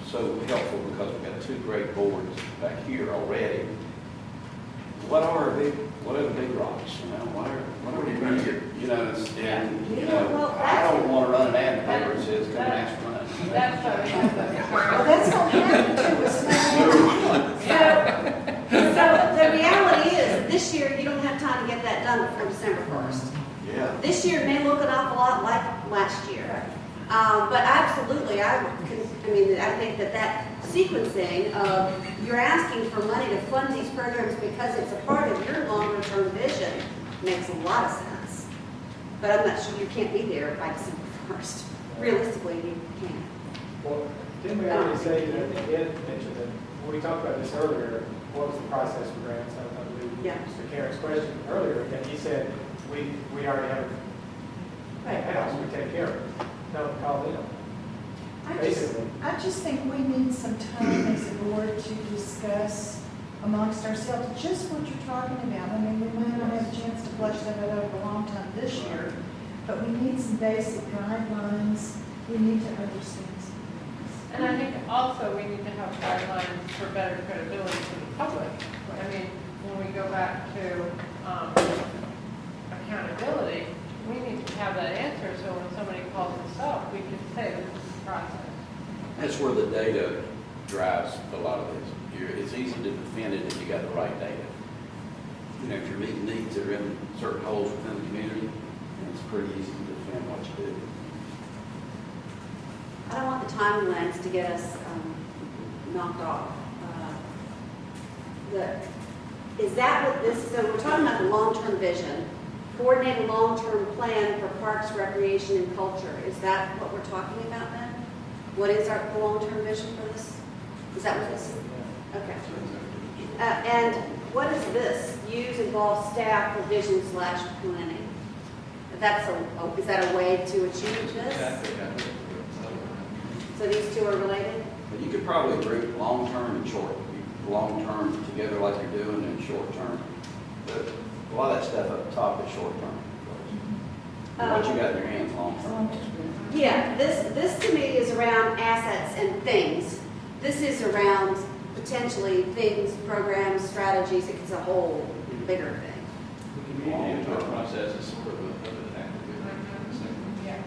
so helpful because we've got 2 great boards back here already. What are the big rocks? What are we trying to get? I don't want to run an ad in the paper that says, come and ask for money. That's what we have to. Well, that's going to happen to us now. So the reality is, this year, you don't have time to get that done before December 1st. Yeah. This year may look an awful lot like last year. But absolutely, I think that sequencing of, you're asking for money to fund these programs because it's a part of your longer-term vision makes a lot of sense. But I'm not sure, you can't be there by December 1st. Realistically, you can't. Well, didn't we already say, that I think Ed mentioned that, when we talked about this earlier, what was the process for grants? I believe Yeah. Mr. Karen's question earlier, and he said, we already have a house, we take care of it. No, call in. Basically. I just think we need some time as a board to discuss amongst ourselves just what you're talking about. I mean, we may not have a chance to flesh that out over a long time this year, but we need some basic guidelines. We need to understand some things. And I think also we need to have guidelines for better credibility to the public. I mean, when we go back to accountability, we need to have that answer, so when somebody calls us up, we can say this is the process. That's where the data drives a lot of this. It's easy to defend it if you got the right data. If you're meeting needs that are in certain holes within the community, it's pretty easy to defend what you do. I don't want the timelines to get us knocked off. Is that what this, so we're talking about the long-term vision, coordinate a long-term plan for parks, recreation, and culture. Is that what we're talking about then? What is our long-term vision for this? Is that what this is? Okay. And what is this? Use involve staff for vision/planning. Is that a way to achieve this? So these 2 are related? But you could probably group long-term and short. Long-term together like you're doing and short-term. But a lot of that stuff up top is short-term. What you got in your hands long-term. Yeah, this to me is around assets and things. This is around potentially things, programs, strategies. It's a whole bigger thing. The community input process is sort of an active. Yeah.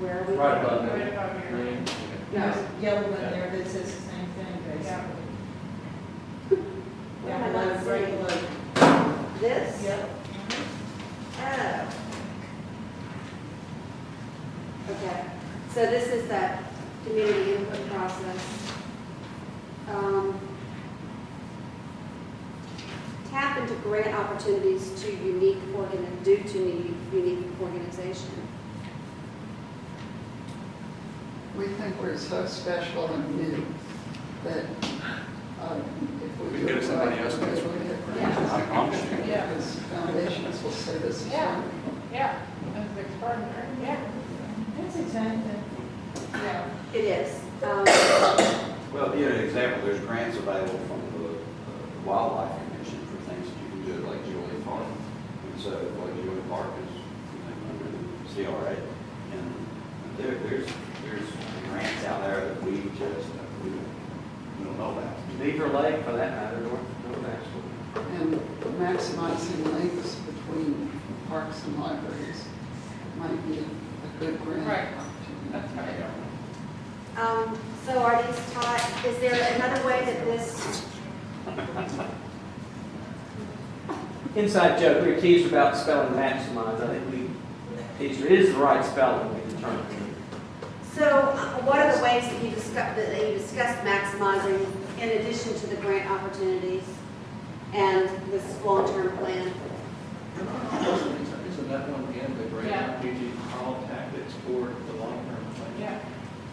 Where are we? Right above Right above your name. No. There's a yellow one there that says the same thing, Yeah. basically. What am I Down not below, right seeing? below. This? Yep. Oh. Okay, so this is that community input process. Tap into grant opportunities due to unique organization. We think we're so special and new that if we We do get it somebody right, else we next will week. get Yeah. grants. I promise you. Yeah. Because foundations will say this is Yeah. wrong. Yeah, that's extraordinary, yeah, That's exactly. yeah. It is. Well, you know, an example, there's grants available from the Wildlife Commission for things that you can do at Lake Julian Park. And so Lake Julian Park is, you know, under the CRA. And there's grants out there that we just, we don't know about. Beaver Lake, for that matter, North Ashland. And maximizing links between parks and libraries might be a good grant Right. opportunity. That's right. So are these taught, is there another way that this, Inside joke, we were teased about spelling maximize. I think we teased her. It is the right spelling, we determined. so what are the ways that you discussed maximizing in addition to the grant opportunities and this long-term plan? Isn't that one again, the great Yeah. RPG call tactics for the long-term plan? Yeah.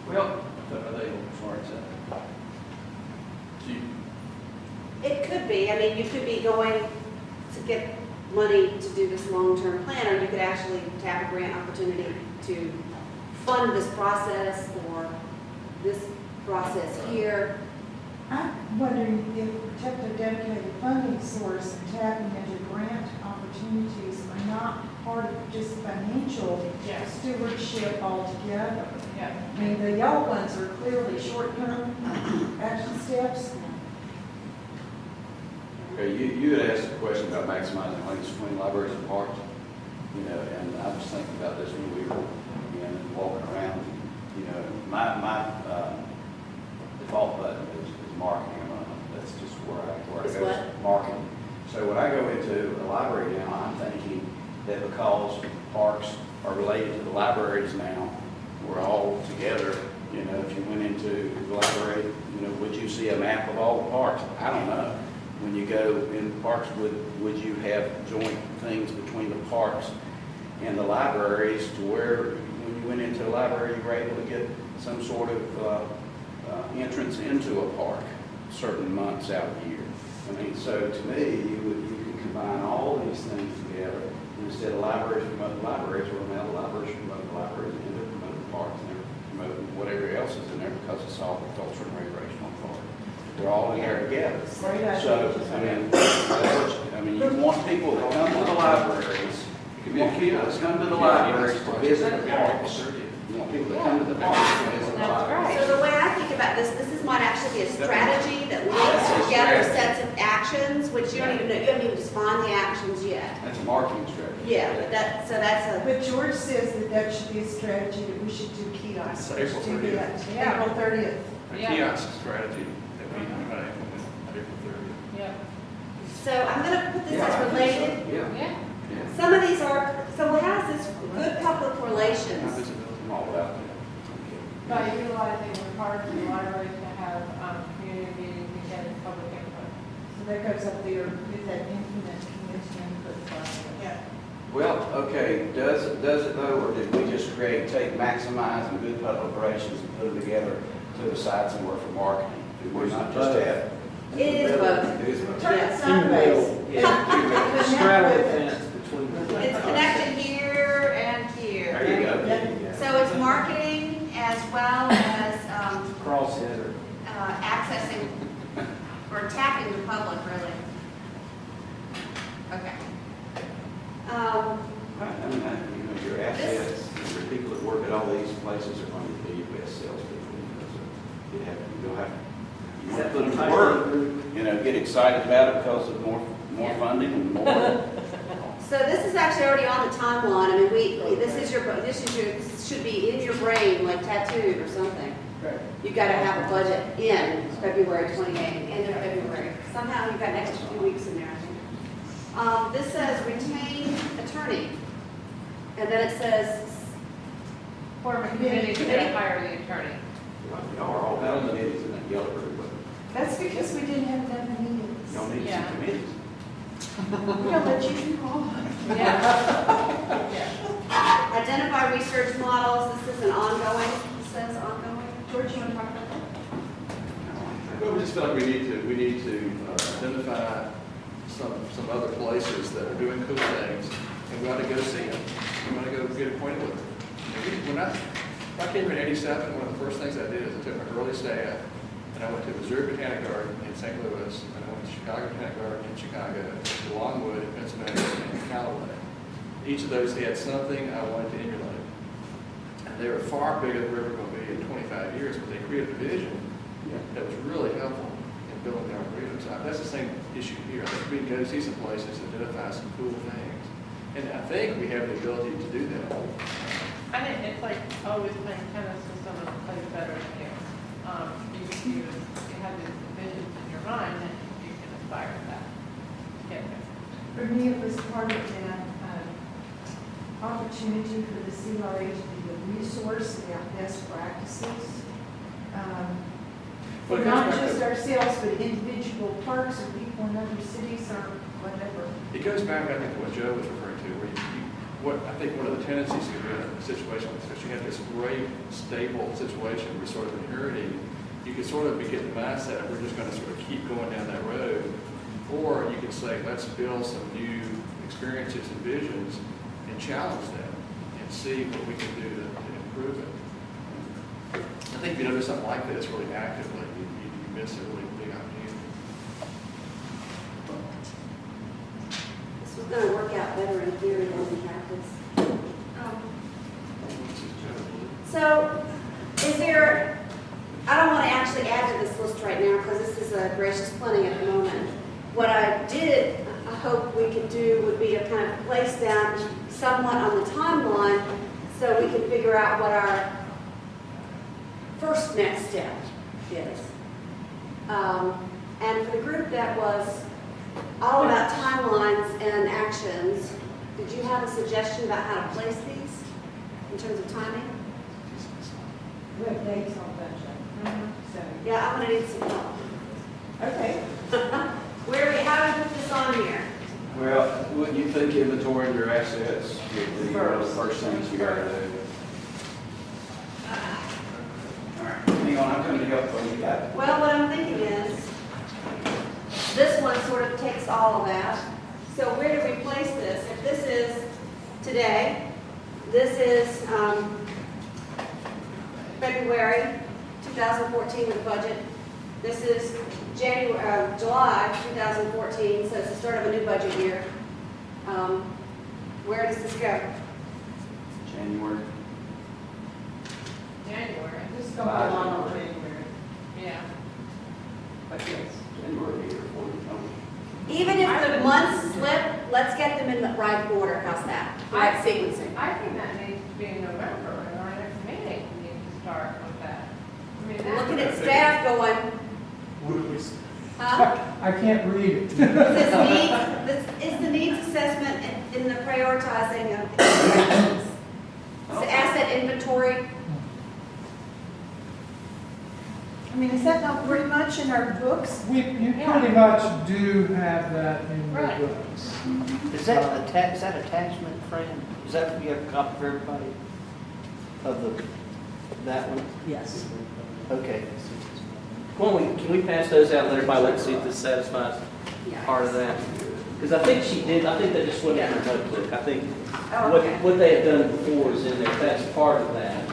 Well, Are they, as far as that? So you, It could be, I mean, you could be going to get money to do this long-term plan, or you could actually tap a grant opportunity to fund this process or this process here. I'm wondering if protecting a dedicated funding source and tapping into grant opportunities are not part of just financial Yes. stewardship altogether. Yeah. I mean, the yellow ones are clearly short-term action steps. okay, you had asked a question about maximizing links between libraries and parks, you know, and I was thinking about this when we were, you know, walking around, you know, my default button is marketing. That's just where I Is go. what? Marketing. So when I go into a library now, I'm thinking that because parks are related to the libraries now, we're all together. You know, if you went into the library, you know, would you see a map of all the parks? I don't know. When you go in parks, would you have joint things between the parks and the libraries to where when you went into a library, you were able to get some sort of entrance into a park certain months out of the year? I mean, so to me, you can combine all these things together. Instead of libraries promoting libraries, or now the libraries promoting libraries, and they're promoting parks, and they're promoting whatever else is in there because it's all the cultural and recreational part. They're all in there together. Great idea. So, I mean, you want people to come to the libraries, you want people to come to the libraries to visit the parks. You want people to come to the parks to visit the That's libraries. So the way I think about this might actually be a strategy that links together sets of actions, which you don't even know, you haven't even defined the actions yet. That's a marketing strategy. Yeah, but that's a, But George says that that should be a strategy that we should do kiosks. It's April Do that. 30th. Yeah. April 30th. a Yeah. kiosk strategy that we try to implement April 30th. Yeah. so I'm gonna put this as related. Yeah, Yeah. yeah. Some of these are, so it has this good public Now, relations. visibility, I'm all about that. By utilizing the parks and libraries to have community meetings and getting public input. So that goes up there with that infinite community input process. Yeah. Well, okay, does it though, or did we just take maximize and good public relations and put them together to the side somewhere for marketing? Did we not just have? It is both. It is both. Turn it Yes. sideways. Yeah. Straddle the fence between. It's connected here and here. There you go. So it's marketing as well as Crossheader. accessing or tapping the public, really. Okay. I mean, you know, your assets, your people that work at all these places are going to be your best salespeople. You have, you'll have, you want to put them to work, you know, get excited about it because of more funding and more. So this is actually already on the timeline. I mean, this should be in your brain, like tattooed or something. Right. You gotta have a budget in February 28th, end of February. Somehow you've got an extra few weeks in there, I think. This says retain attorney. And then it says, Form a committee to hire the attorney. Y'all are all about committees in that yellow group, but That's because we didn't have enough meetings. y'all need Yeah. some committees. We're gonna let you do all. Yeah. Yeah. identify research models. This is an ongoing, it says ongoing. George, you want to talk about that? Well, we just feel like we need to identify some other places that are doing cool things, and we ought to go see them. We want to go get acquainted with them. When I came here in '87, one of the first things I did is I took my early staff, and I went to Missouri Botanic Garden in St. Louis, and I went to Chicago Botanic Garden in Chicago, to Longwood in Pennsylvania, and Callaway. Each of those had something I wanted to emulate. And they were far bigger than we were going to be in 25 years, but they created a vision that was really helpful in building our arboretum. So that's the same issue here. I think we can go see some places, identify some cool things. And I think we have the ability to do that. I think it's like always playing tennis with someone who plays better than you. You have these visions in your mind and you can aspire to that. Get there. For me, it was part of that opportunity for the CRA to be a resource about best practices. For Well, it goes not back just to- ourselves, but individual parks or people in other cities or whatever. It goes back, I think, to what Joe was referring to, where I think one of the tendencies of being in a situation like this, you have this great, stable situation we're sort of inheriting. You can sort of get the mindset of we're just going to sort of keep going down that road. Or you can say, let's build some new experiences and visions and challenge them and see what we can do to improve it. I think if you do something like this really actively, you miss a really big opportunity. This was gonna work out better in theory than in practice. So, is there, I don't want to actually add to this list right now because this is a gracious plenty at the moment. What I did, I hope we could do would be to kind of place that somewhat on the timeline so we can figure out what our first next step is. And for the group that was all about timelines and actions, did you have a suggestion about how to place these in terms of timing? We have dates on budget. So, Yeah, I'm gonna need some help. okay. How do we put this on here? Well, wouldn't you think inventorying your assets would be one of the first things you gotta do? All right, hang on, I'm coming to help you. Got it. Well, what I'm thinking is, this one sort of takes all of that. So where do we place this? If this is today, this is February 2014 with the budget. This is July 2014, so it's the start of a new budget year. Where does this go? January. January. This is going on in January. Yeah. But yes. January here for you. Even if the months slip, let's get them in the right order. How's that? Right sequencing. I think that needs to be in November, and our next meeting we need to start with that. I mean, that- Looking at staff going, huh? I can't read it. Is the needs assessment in the prioritizing of actions? Is the asset inventory? I mean, is that not pretty much in our books? You pretty much do have that in your Right. books. Is that attachment, Fran? Is that, you have a copy for everybody of that one? Yes. Okay. Can we pass those out and let everybody let's see if this satisfies part of that? Because I think she did, I think that just wasn't in her notebook. I think Oh, what, okay. what they had done before is in there, that's part of that.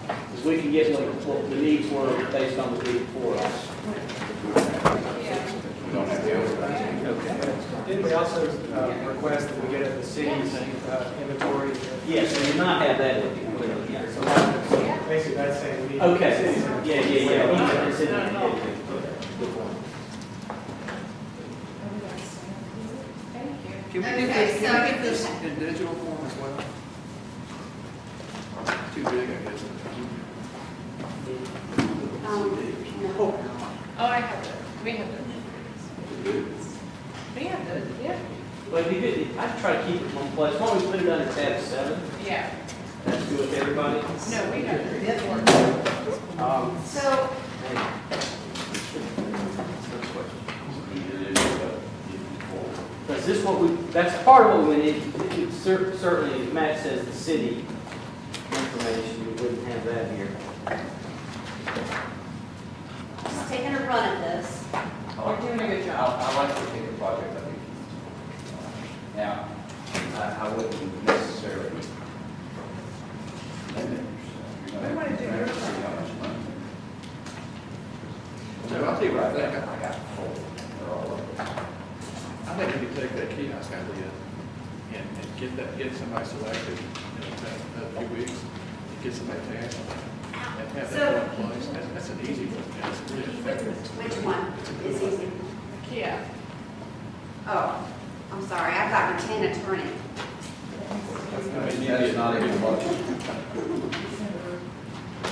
Because we can get what the needs were based on the need for us. We don't have the override. Okay. Didn't we also request that we get at the city's inventory? Yes, so you not have that in there, clearly, yeah. So basically, that's saying we need. Okay, the city's inventory. yeah. It's in there. No, no. Good point. Thank you. Can we Okay, get this, so can we if get this in digital form as well? Too big, I guess. No. Oh, I have those. We have those. We have those, yeah. Well, it'd be good, I'd try to keep it in one place. Why don't we put it under tab 7? Yeah. That's good with everybody. No, we have those. So, Because this what we, that's part of what we need. Certainly, if Matt says the city information, we wouldn't have that here. just taking a run at this. We're doing a good job. I like to think of project, I think Now, I wouldn't necessarily limit yourself. We wanna do your See part. how much money. So I'll tell you what I think. I got four. They're all over. I think we could take that kiosk idea and get somebody selected in a few weeks, and get somebody tasked, and have So- that one place. That's an easy one, and it's really effective. Which one is easy? Yeah. Oh, I'm sorry, I've got retained attorney. That's not even budget.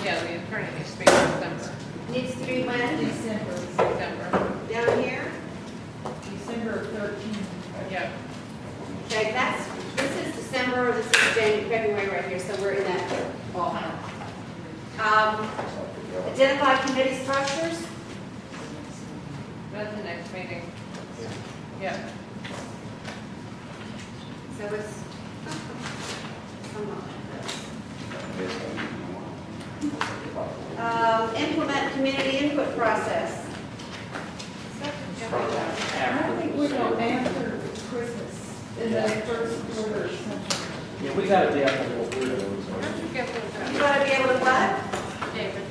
Yeah, the attorney needs to be in December. Needs to be when? December. Down here? December 13th. Yep. Okay, this is December, this is January, February right here, so we're in that ballpark. Identify committee structures. That's the next meeting. Yep. So it's somewhat like this. Implement community input process. I think we're going after Christmas, in the first quarter or something. Yeah, we gotta be up on what we're doing. How'd you get You those gotta be able to what? out, David?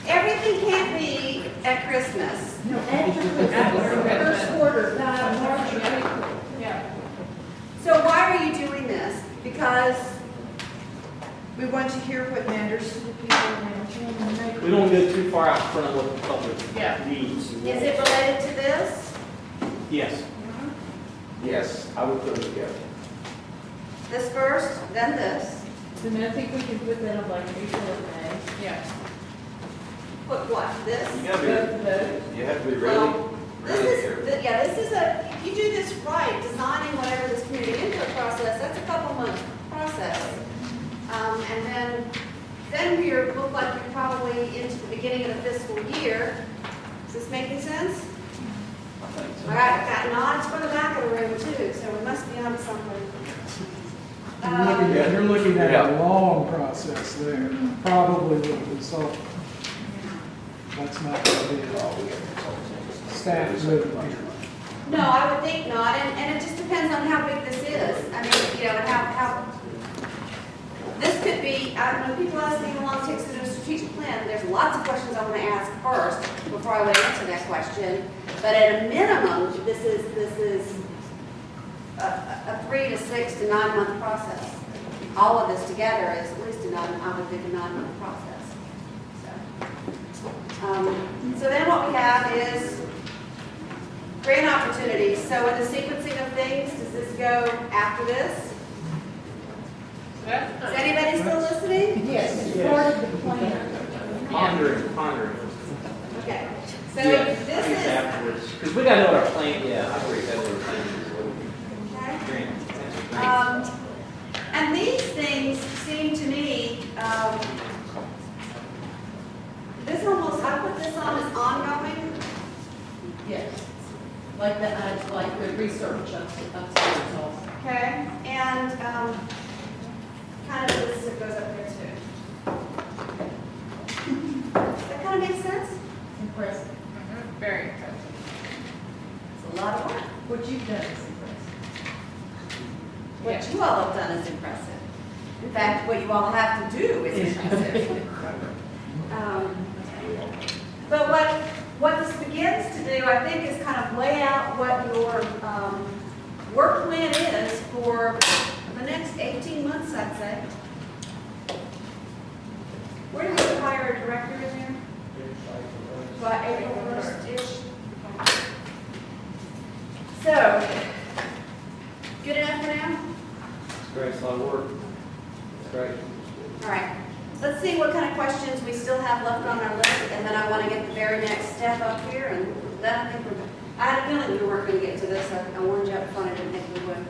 Everything can't be at Christmas. No, after Christmas, first quarter, not March or April. Yeah. So why are you doing this? Because, We want to hear what matters to the people around town and make. We don't go too far out in front of what the public Yeah. needs. and is it wants. related to this? Yes. Yes, I would put it together. This first, then this. Then I think we can put that on like April or May. Yeah. Put what? This? You gotta be, you have to be really, Well, really This careful. is, yeah, this is if you do this right, designing whatever this community input process, that's a couple months process. And then we're, look like we're probably into the beginning of the fiscal year. Is this making sense? I think so. All right, got nods from the back of the room too, so we must be on something. You're looking at Yeah. a long process there, probably with a consultant. That's not going to be a staff living here. No, I would think not, and it just depends on how big this is. I mean, you know, and how, this could be, when people ask me how long it takes to do a strategic plan, there's lots of questions I want to ask first before I would answer that question. But at a minimum, this is a 3 to 6 to 9 month process. All of this together is at least I would think a 9 month process. So then what we have is grant opportunities. So in the sequencing of things, does this go after this? That's Is nice. anybody still listening? Yes, it's part of the plan. Pondering. Okay. So Yeah, this I think is, afterwards, because we gotta know what our plan, yeah, I agree, that's what our plan is. okay. Grant, that's great. And these things seem to me, this almost, I put this on as ongoing. Yes. Like that, like the research, that's all. Okay, and kind of this that goes up there too. Does that kind of make sense? Impressive. Very impressive. It's a lot of work. What you've done is impressive. What you all have done is impressive. In fact, what you all have to do is impressive. But what this begins to do, I think, is kind of lay out what your work plan is for the next 18 months, I'd say. Where do you hire a director in there? By April 1st-ish? So, good enough for now? It's great, it's a lot of work. It's great. All right. Let's see what kind of questions we still have left on our list, and then I want to get the very next step up here, and then I think I had a feeling we weren't going to get to this. I warned you up front, I didn't think we would.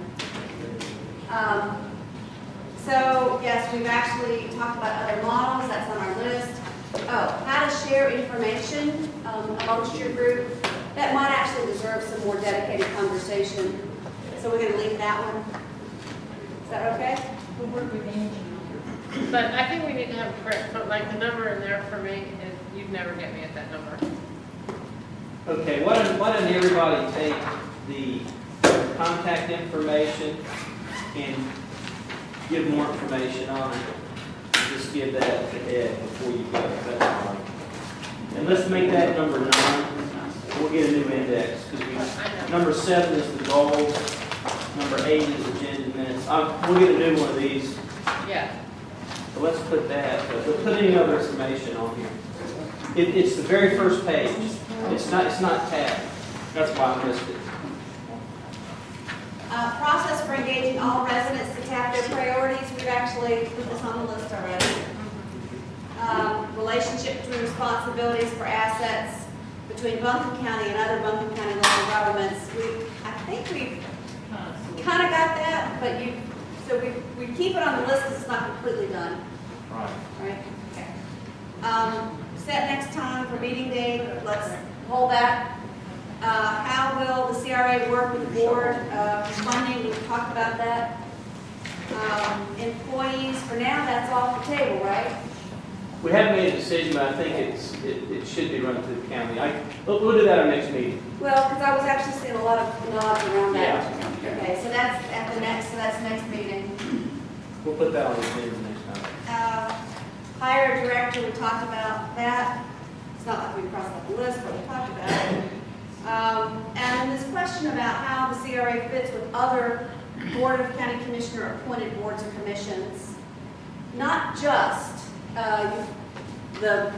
So, yes, we've actually talked about other models, that's on our list. Oh, how to share information amongst your group. That might actually deserve some more dedicated conversation. So we're going to leave that one. Is that okay? We'll work with Angie. But I think we need to have a correct, but like the number in there for me is, you'd never get me at that number. Okay, why doesn't everybody take the contact information and give more information on it. Just give that to Ed before you go. That's all right. And let's make that number 9. We'll get a new index, because number 7 is the goals. Number 8 is agenda minutes. We'll get a new one of these. Yeah. So let's put that, put any other information on here. It's the very first page. It's not tabbed. That's why I missed it. Process for engaging all residents to tap their priorities, we've actually put this on the list already. Relationship between responsibilities for assets between Buncombe County and other Buncombe County local governments. I think we've kind of got that, but so we keep it on the list because it's not completely done. Right. Right? Okay. Set next time for meeting date, let's hold that. How will the CRA work with the board for funding? We've talked about that. Employees, for now, that's off the table, right? We haven't made a decision, but I think it should be run through the county. We'll do that at our next meeting. Well, because I was actually seeing a lot of nods around that. Yeah. Okay, so that's at the next, so that's next meeting. We'll put that on the agenda next time. Hire a director, we talked about that. It's not like we crossed off the list, but we talked about it. And then this question about how the CRA fits with other Board of County Commissioner appointed boards and commissions. Not just the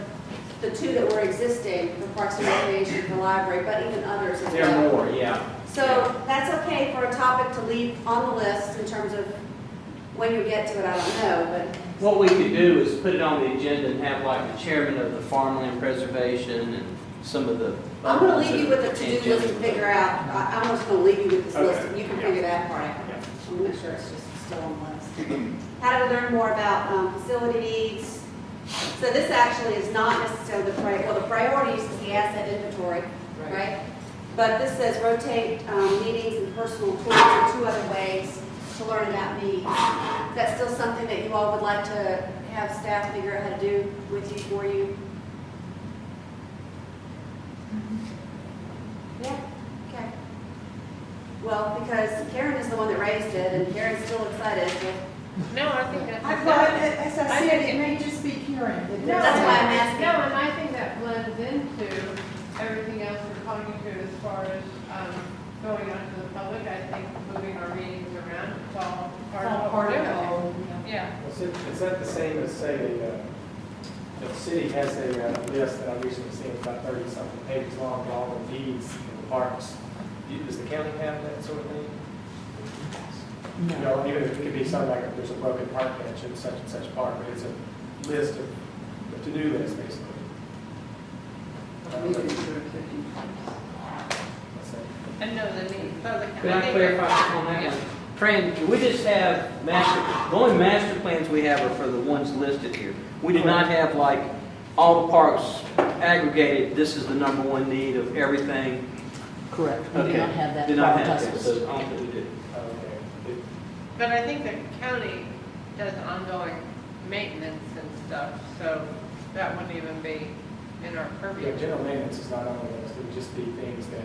two that were existing, for Parks and Recreation, for Library, but even others as well. There are more, yeah. So that's okay for a topic to leave on the list in terms of when you get to it, I don't know, but. What we could do is put it on the agenda and have like the chairman of the farmland preservation and some of the. I'm gonna leave you with a to-do list to figure out, I'm just gonna leave you with this list, and you can figure that part out. I'm gonna make sure it's just still on the list. How do we learn more about facility needs? So this actually is not necessarily the priorities is the asset inventory, right? But this says rotate meetings and personal tours are 2 other ways to learn about needs. Is that still something that you all would like to have staff figure out how to do with you, for you? Yeah, okay. Well, because Karen is the one that raised it, and Karen's still excited. No, I think that's. As I said, it may just be Karen. No, That's why I'm asking. No, and I think that blends into everything else we're talking to as far as going out to the public. I think moving our meetings around, it's all part of what we're doing. Yeah. Is that the same as, say, the city has a list that I recently seen, it's about 30-something pages long, of all the needs in the parks. Does the county have that sort of thing? You know, even if it could be something like there's a broken park bench in such and such park, but it's a list of, a to-do list, basically. And no, the need, so the. Could I clarify on that one? Fran, can we just have the only master plans we have are for the ones listed here. We do not have like all the parks aggregated, this is the #1 need of everything. Correct. We do Okay. not have that. Do not have that, prioritized. so I don't think we do. Okay. But I think the county does ongoing maintenance and stuff, so that wouldn't even be in our purview. Yeah, general maintenance is not on the list, it would just be things that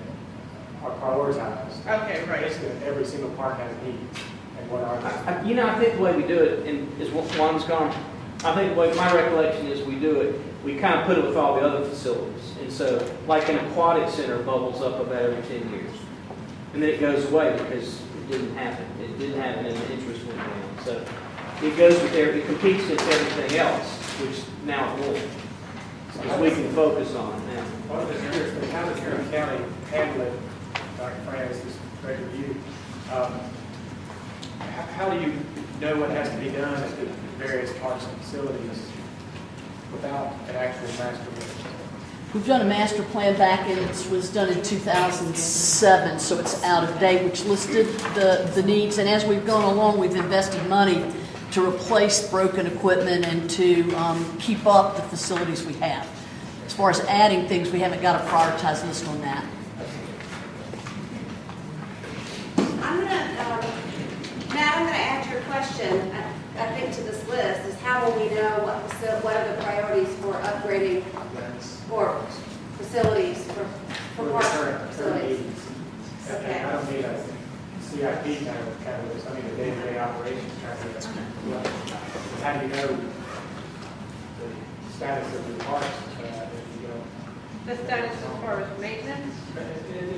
are prioritized. Okay, right. Basically, every single park has needs, and what are they? You know, I think the way we do it, and is one's gone, I think the way, my recollection is we do it, we kind of put it with all the other facilities. And so, like an aquatic center bubbles up about every 10 years. And then it goes away because it didn't happen. It didn't happen and the interest went down. So it goes with it competes against everything else, which now it won't. Because we can focus on it now. Well, I'm just curious, how does Kern County handle it, Dr. Fran, this is great review. How do you know what has to be done at the various parks and facilities without an actual master plan? We've done a master plan back in, it was done in 2007, so it's out of date, which listed the needs. And as we've gone along, we've invested money to replace broken equipment and to keep up the facilities we have. As far as adding things, we haven't got a prioritized list on that. Matt, I'm gonna add your question, I think, to this list, is how will we know what are the priorities for upgrading or facilities, for park facilities? Okay. I don't mean a CIP kind of looks, I mean, the day-to-day operations kind of looks. How do you know the status of the parks, if you don't? The status as far as maintenance?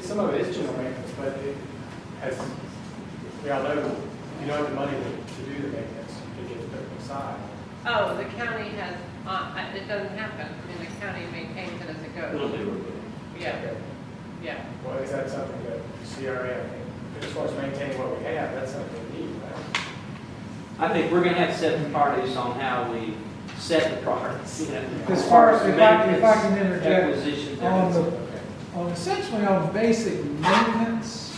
Some of it is general maintenance, but it has, we all know, you don't have the money to do the maintenance, to get it put aside. Oh, the county has, it doesn't happen. I mean, the county maintains it as it It'll goes. do Yeah, yeah. Well, is that something that CRA, I think, as far as maintaining what we have, that's something we need, right? I think we're gonna have to set the priorities on how we set the priorities, you know. As far as, if I can maintenance, interject, acquisitions, on everything. essentially on basic maintenance,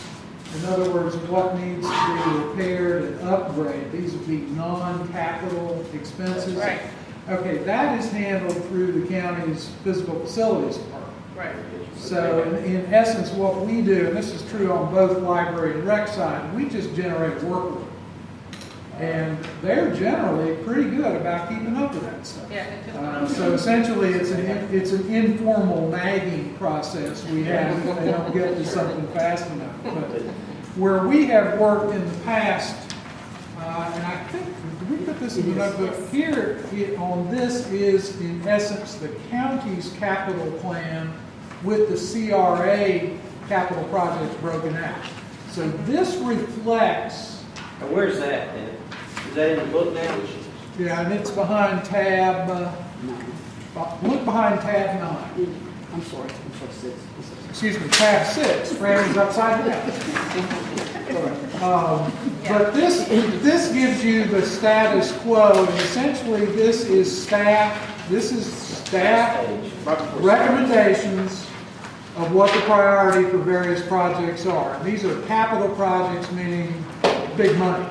in other words, what needs to be repaired and upgraded, these would be non-capital expenses. Right, Okay, that is handled through the county's physical facilities department. right. So in essence, what we do, and this is true on both library and rec side, we just generate a work order. And they're generally pretty good about keeping up with that stuff. Yeah, it just. So essentially, it's an informal nagging process we have if they don't get to something fast enough. But where we have worked in the past, and I think, did we put this in the notebook? Here, on this is in essence the county's capital plan with the CRA capital projects broken out. So this reflects, Now, where's that then? Is that in the book now? yeah, and it's behind tab, look behind tab 9. I'm sorry, 6. Excuse me, tab 6, Fran upside down. But this gives you the status quo, and essentially this is staff recommendations of what the priority for various projects are. And these are capital projects, meaning big money,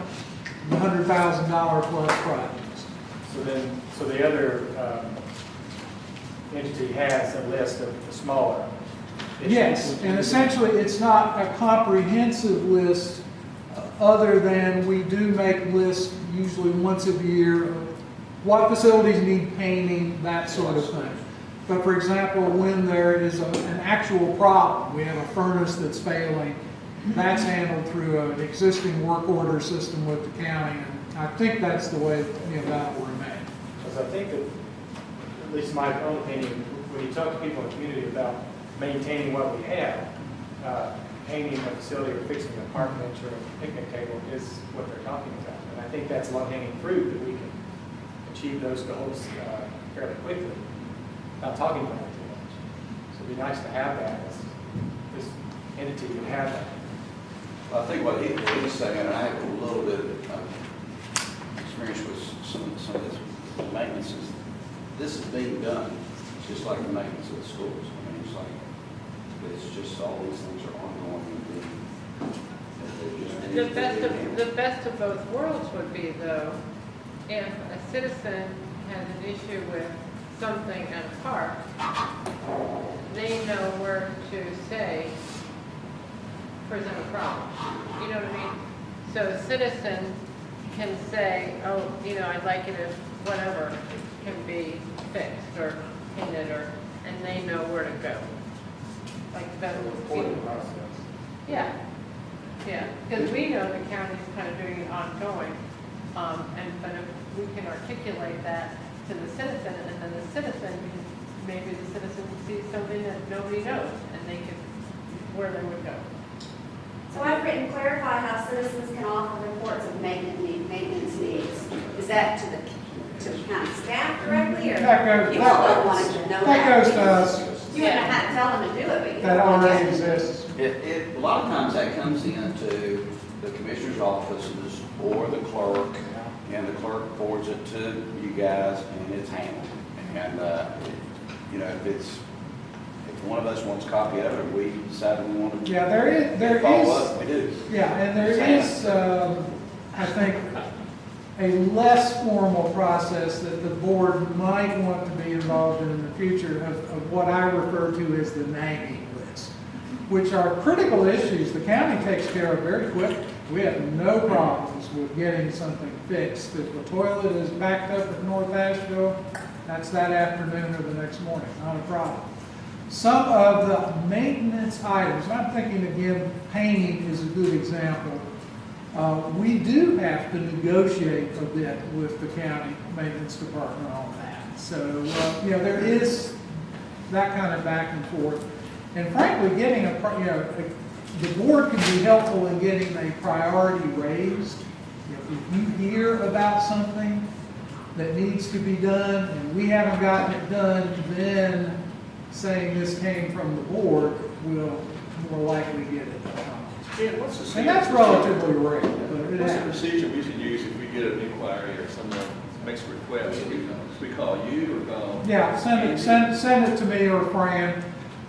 $100,000 plus projects. So the other entity has a list of the smaller issues. Yes, and essentially it's not a comprehensive list other than we do make lists usually once a year of what facilities need painting, that sort of thing. But for example, when there is an actual problem, we have a furnace that's failing, that's handled through an existing work order system with the county, and I think that's the way that will remain. Because I think that, at least in my own opinion, when you talk to people in the community about maintaining what we have, painting a facility or fixing an apartment or a picnic table is what they're talking about. And I think that's low-hanging fruit, that we can achieve those goals fairly quickly, not talking about it too much. So it'd be nice to have that, this entity would have that. Well, I think what he's saying, and I have a little bit of experience with some of this maintenance, is this is being done just like the maintenance of the schools. I mean, it's just all these things are ongoing and The best of both worlds would be, though, if a citizen has an issue with something at a park, they know where to say, present a problem. You know what I mean? So a citizen can say, oh, I'd like it if whatever can be fixed or painted, and they know where to go. Like that. Reporting process. Yeah, because we know the county's kind of doing it ongoing, but if we can articulate that to the citizen, and then the citizen, maybe the citizen sees something that nobody knows, and they can, where they would go. So I've written clarify how citizens can offer reports of maintenance needs. Is that to the county staff directly, or you all wanted to know that? That goes to us. You don't know how to tell them to do it, but you That don't want to already get it. exists. a lot of times that comes into the commissioner's offices or the clerk, and the clerk forwards it to you guys, and it's handled. And, if one of us wants a copy of it, we decide we want to. Yeah, there follow is. up, we do. Yeah, and there is, I think, a less formal process that the board might want to be involved in the future of what I refer to as the nagging list, which are critical issues the county takes care of very quickly. We have no problems with getting something fixed. If the toilet is backed up at North Asheville, that's that afternoon or the next morning, not a problem. Some of the maintenance items, I'm thinking again, painting is a good example. We do have to negotiate a bit with the county maintenance department on that. So, there is that kind of back and forth. And frankly, getting the board can be helpful in getting a priority raised. If you hear about something that needs to be done and we haven't gotten it done, then saying this came from the board will more likely get it done. Yeah, what's the And that's relatively rare, but it What's the happens. procedure we should use if we get an inquiry or someone makes a request? We call you or call? Yeah, send it to me or Fran.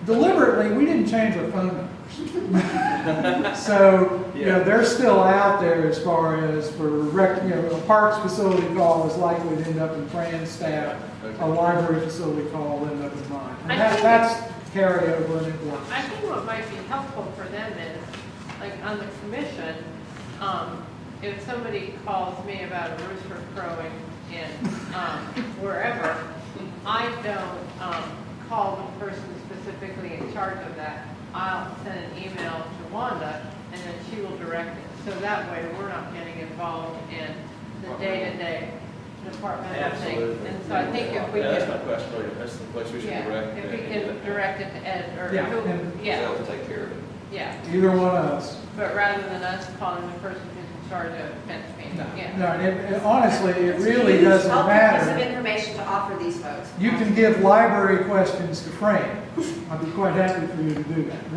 Deliberately, we didn't change our phone numbers. So, they're still out there as far as for a parks facility call is likely to end up in Fran's staff. Okay. A library facility call will end up in mine. And I think- that's carryover and it works. I think what might be helpful for them is, like on the commission, if somebody calls me about a rooster crowing in wherever, I don't call the person specifically in charge of that. I'll send an email to Wanda, and then she will direct it. So that way, we're not getting involved in the day-to-day departmental thing. Absolutely. And so I think if we That's can, my question, really. That's the place we should yeah, direct. if we can direct it to Ed or Yeah, who, and- yeah, They'll take care of it. yeah. Either one of us. But rather than us calling the person who's in charge of fence painting, yeah. No, and honestly, it really Huge, doesn't helpful piece of matter. information to offer these folks. You can give library questions to Fran. I'd be quite happy for you to do that.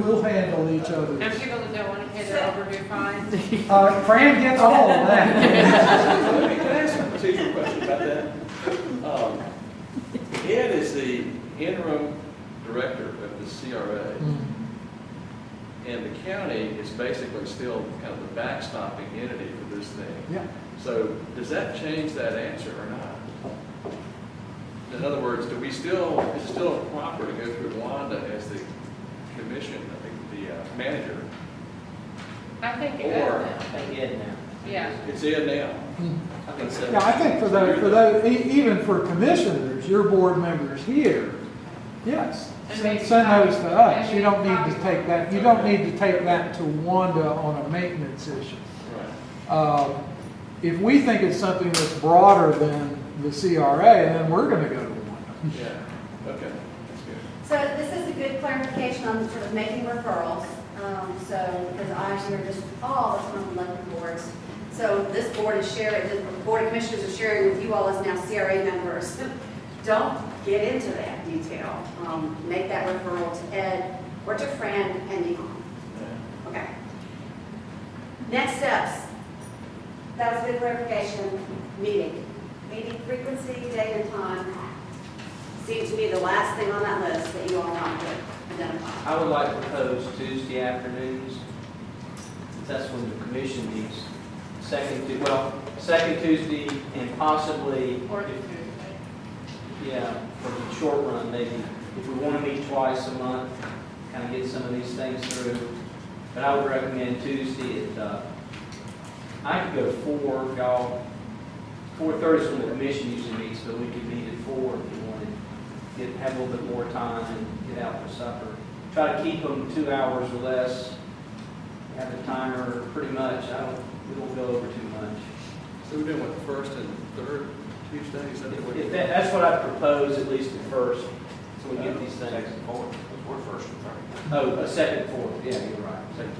We'll handle each And other's. people that don't want to pay their overdue fines, Fran gets all of that. Can I ask a procedural question about that? Ed is the interim director of the CRA, and the county is basically still kind of the backstopping entity for this thing. Yeah. So does that change that answer or not? In other words, is it still proper to go through Wanda as the commission, the manager? I think it Or- is I think Ed now. Yeah. It's Ed now. I think so. Yeah, I think for those, even for commissioners, your board members here, yes, And maybe send those to us. and You don't maybe need to take that, you don't need to take that to Wanda on a maintenance issue. Right. If we think it's something that's broader than the CRA, then we're gonna go to Wanda. Yeah, okay, that's good. So this is a good clarification on sort of making referrals. Because I hear just all the time from elected boards. So this board is sharing, the Board of Commissioners is sharing with you all as now CRA members. Don't get into that detail. Make that referral to Ed or to Fran, depending on. Okay. Next steps. That was a good clarification. Meeting frequency, date and time. Seems to be the last thing on that list that you all want to identify. I would like to propose Tuesday afternoons. That's when the commission meets. Second Tuesday and possibly, or Tuesday. yeah, for the short run, maybe. If we want to meet twice a month, kind of get some of these things through. But I would recommend Tuesday at, I could go to 4, y'all. 4:30 is when the commission usually meets, but we could meet at 4 if you wanted. Have a little bit more time and get out for supper. Try to keep them 2 hours or less. Have a timer pretty much. We won't go over too much. So we're doing what, the first and third Tuesday? Is that what If that's what I propose, at least at first, so we get these things. Second, fourth, because we're first and third. Oh, a second, fourth, yeah, you're right, second,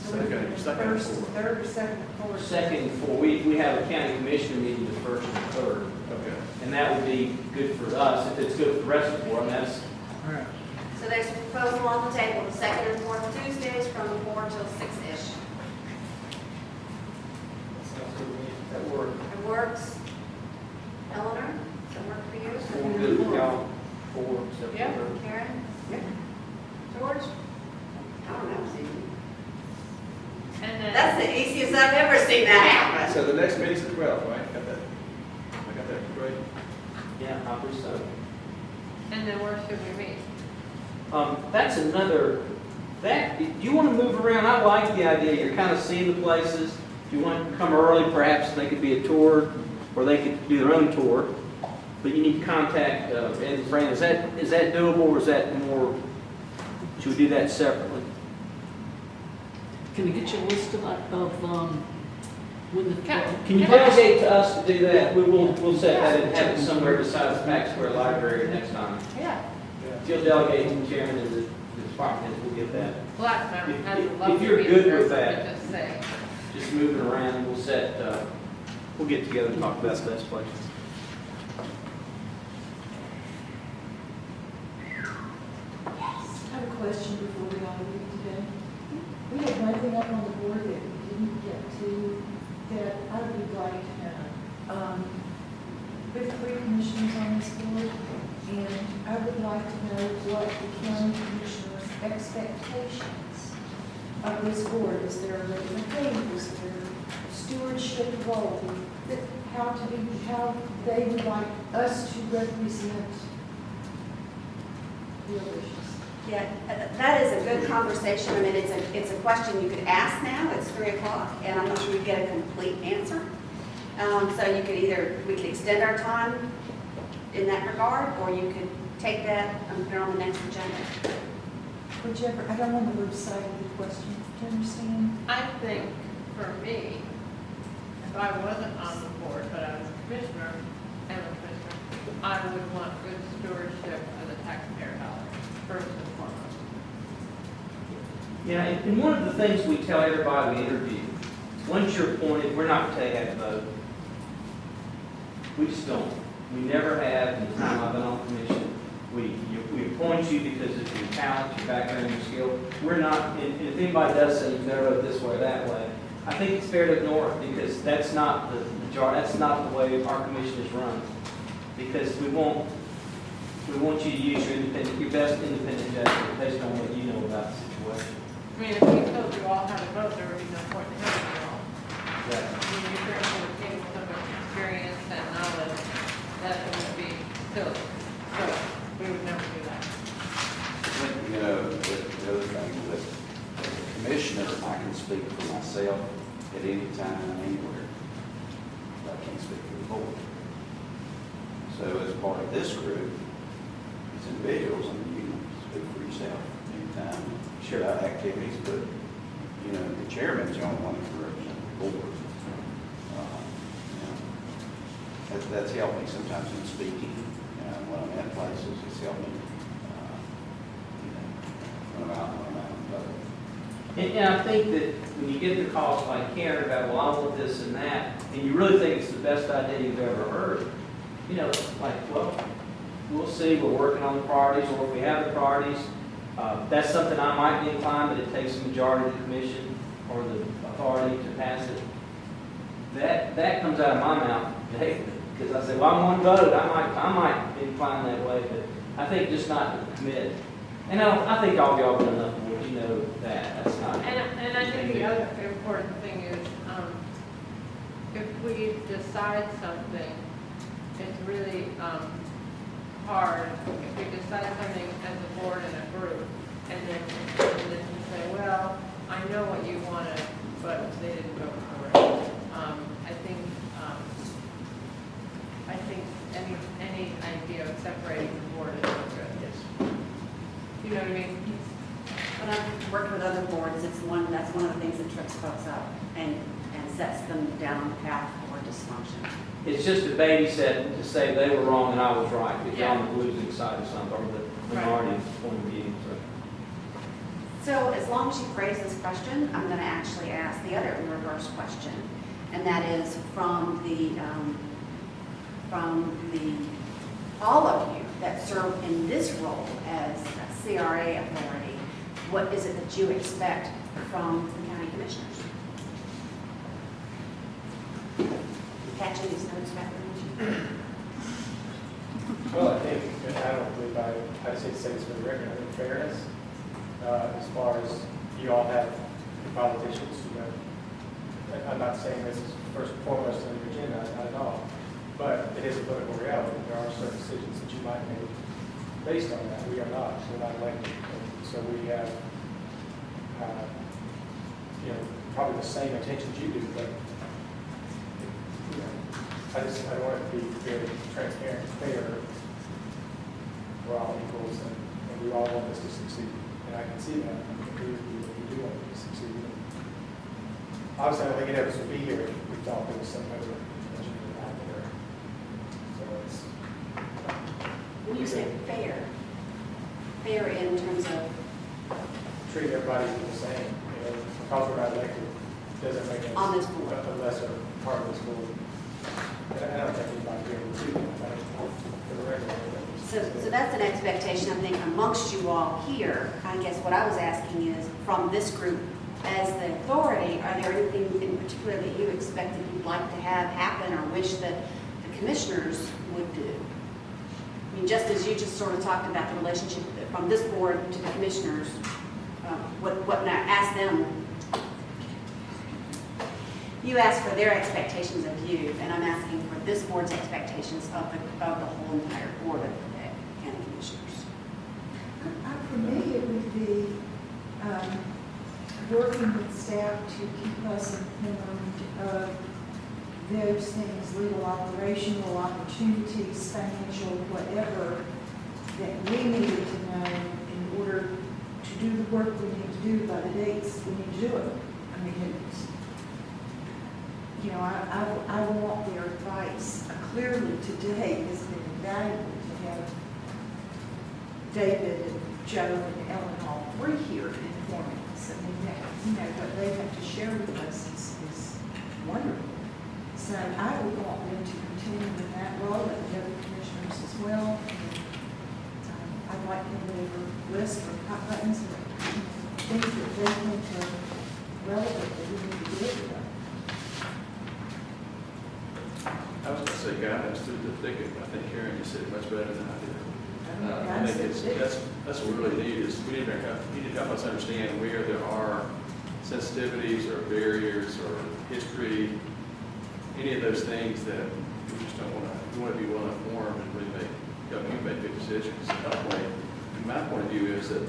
Second, second, First, fourth. third, or second, fourth. fourth. Second, fourth, we have a county commissioner meeting the first and third, Okay. and that would be good for us. If it's good for the rest of the board, I mean, that's, All right. So there's a proposal on the table, the second and fourth Tuesdays from 4 till 6-ish. that work. It works. Eleanor, does that work for you? Four good for y'all, four, except Yeah. for. Karen? George? I don't know, Steve. And then. That's the easiest I've ever seen that happen. So the next meeting's the 12th, right? I got that correct? Yeah, probably so. And then where should we meet? That's another, you want to move around, I like the idea, you're kind of seeing the places. If you want to come early, perhaps they could be a tour, or they could do their own tour. But you need to contact Ed and Fran. Is that doable, or is that more, should we do that separately? Can I get you a list when the. Can you delegate to us to do that? We'll set that and have it somewhere besides the Pax Square Library next time. Yeah. If you'll delegate to the chairman and the department heads, we'll get that. Black Mountain has a If lovely you're good resource, with that. let me just say. Just moving around, and we'll get together and talk about the best places. I have a question before we all leave today. We have one thing up on the board that we didn't get to that I would like to know. We have 3 commissioners on this board, and I would like to know what the county commissioners' expectations of this board. Is there a regular pay? Is there stewardship role? How they would like us to represent the wishes. Yeah, that is a good conversation. I mean, it's a question you could ask now. It's 3 o'clock, and I'm not sure we'd get a complete answer. So we could extend our time in that regard, or you could take that and put it on the next agenda. Whichever, I don't want to lose sight of the question. Do you understand? I think for me, if I wasn't on the board, but I was a commissioner, I would want good stewardship of the taxpayer dollars, first and foremost. Yeah, and one of the things we tell everybody we interview, once you're appointed, we're not going to tell you how to vote. We just don't. We never have in the time I've been on commission. We appoint you because of your talent, your background, your skill. We're not, and if anybody does say you better vote this way or that way, I think it's fair to ignore it because that's not that's not the way our commission is run. Because we want you to use your best independent judgment based on what you know about the situation. I mean, if we told you all how to vote, there would be no point in having you all. Exactly. I mean, you certainly would take so much experience and knowledge that it would be silly. So we would never do that. You know, the other thing that as a commissioner, I can speak for myself at any time, anywhere. But I can't speak for the board. So as part of this group, as individuals, I mean, you can speak for yourself anytime. Share out activities, but, you know, the chairman's the only one who can represent the board. That's helped me sometimes in speaking, when I'm at places, it's helped me, when I'm out and about. And I think that when you get the calls like Karen about, well, I want this and that, and you really think it's the best idea you've ever heard, you know, like, well, we'll see, we're working on the priorities, or if we have the priorities, that's something I might be inclined, but it takes a majority of the commission or the authority to pass it. That comes out of my mouth, because I say, well, I'm one vote, I might be inclined that way, but I think just not to commit. And I think all of y'all been enough boards, you know that, that's not. And I think the other important thing is, if we decide something, it's really hard if we decide something as a board and a group, and then you say, well, I know what you wanted, but they didn't go for it. I think any idea of separating the board is not good. Yes. You know what I mean? When I've worked with other boards, that's one of the things that trips folks up and sets them down the path for dysfunction. It's just a babysit to say they were wrong and I was right, if you're on the losing side of something, or the minority point of view. So as long as you phrase this question, I'm going to actually ask the other reverse question, and that is from all of you that serve in this role as a CRA authority, what is it that you expect from the county commissioners? Catching these notes back there? Well, I think, and I don't believe I'd say this for the record, I think fairness, as far as you all have politicians, you know, I'm not saying this is first and foremost on your agenda, not at all, but it is a political reality. There are certain decisions that you might make based on that. We are not, we're not elected. And so we have, you know, probably the same intentions you do, but, you know, I want it to be very transparent, fair. We're all equals, and we all want this to succeed. And I can see that. I agree with you that we do want it to succeed. obviously, I don't think any of us would be here if we thought there was some other engineer out there. So it's. When you say fair in terms of, Treat everybody the same, because we're not elected, doesn't make us On this board. a lesser part of this board. And I don't think anybody here would do that, for the regular. so that's an expectation, I think, amongst you all here. I guess what I was asking is, from this group, as the authority, are there anything in particular that you expect that you'd like to have happen or wish that the commissioners would do? I mean, just as you just sort of talked about the relationship from this board to the commissioners, what now, ask them. You asked for their expectations of you, and I'm asking for this board's expectations of the whole entire board of the county commissioners. For me, it would be working with staff to keep us informed of those things, legal, operational opportunities, financial, whatever, that we needed to know in order to do the work we need to do by the dates we need to do it. I mean, it's, I want their advice. Clearly today has been invaluable to have David and Joe and Ellen all three here informing us. I mean, what they have to share with us is wonderful. So I would want them to continue in that role, and the other commissioners as well. And, I'd like them to have a list of hot buttons and things that they think are relevant that we need to do with them. I was going to say guidance through the thicket. I think Karen just said it much better than I did. I think that's what we really need is we need to help us understand where there are sensitivities or barriers or history, any of those things that we just don't want to. We want to be well informed and really help you make good decisions. My point of view is that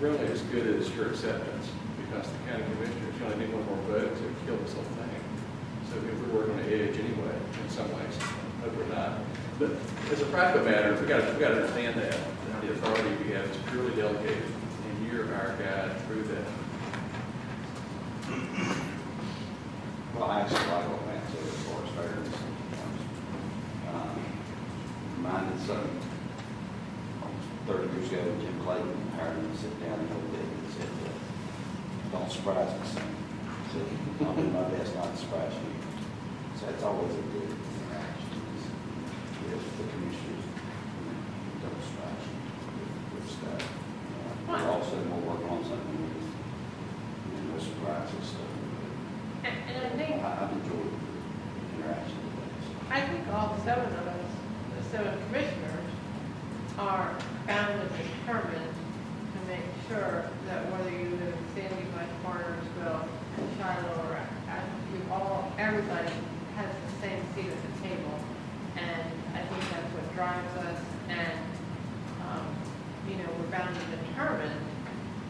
we're only as good as your acceptance because the county commissioners, you only need one more vote to kill this whole thing. So we're working on the edge anyway, in some ways. Hope we're not. But as a practical matter, we got to understand that the authority we have is purely delegated, and you're our guide through that. Well, I actually like what Matt said as far as fairness. Reminded some, almost 30 years ago, Jim Clayton hired me to sit down and look at it and said, don't surprise me, son. So I'll do my best not to surprise you. So it's always a good interaction with the commissioners. Don't surprise you with stuff. We're also working on something with no surprises stuff. And I think, I've enjoyed the interaction with that. I think all 7 of us, the 7 commissioners, are bound and determined to make sure that whether you live in Sandy, Mike, Barnersville, Shiloh, or everybody has the same seat at the table. And I think that's what drives us. And, we're bound and determined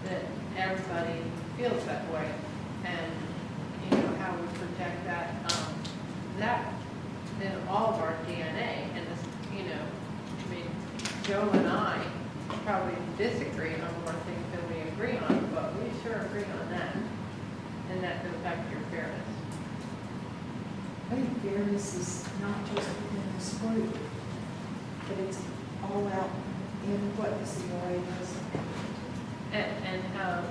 that everybody feels that way. And, how we project that, that in all of our DNA. And this, Joe and I probably disagree on more things than we agree on, but we sure agree on that. And that goes back to your fairness. I think fairness is not just within this group, but it's all out in what the CRA does. And how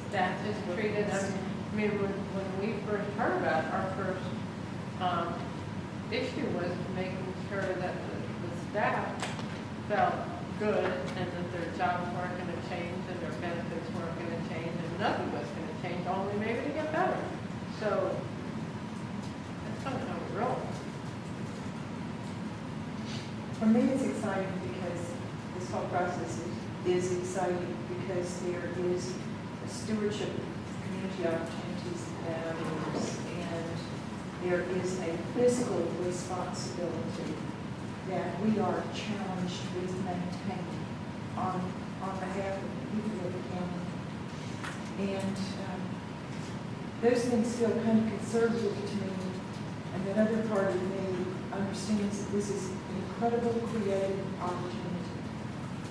staff is treated. I mean, when we first heard about it, our first issue was making sure that the staff felt good and that their jobs weren't going to change and their benefits weren't going to change and nothing was going to change, only maybe to get better. So that's kind of how we roll. For me, it's exciting because this whole process is exciting because there is a stewardship of community opportunities that matters, and there is a fiscal responsibility that we are challenged with maintaining on behalf of the people of the county. And those things feel kind of conservative to me, and that other part of me understands that this is an incredible creative opportunity.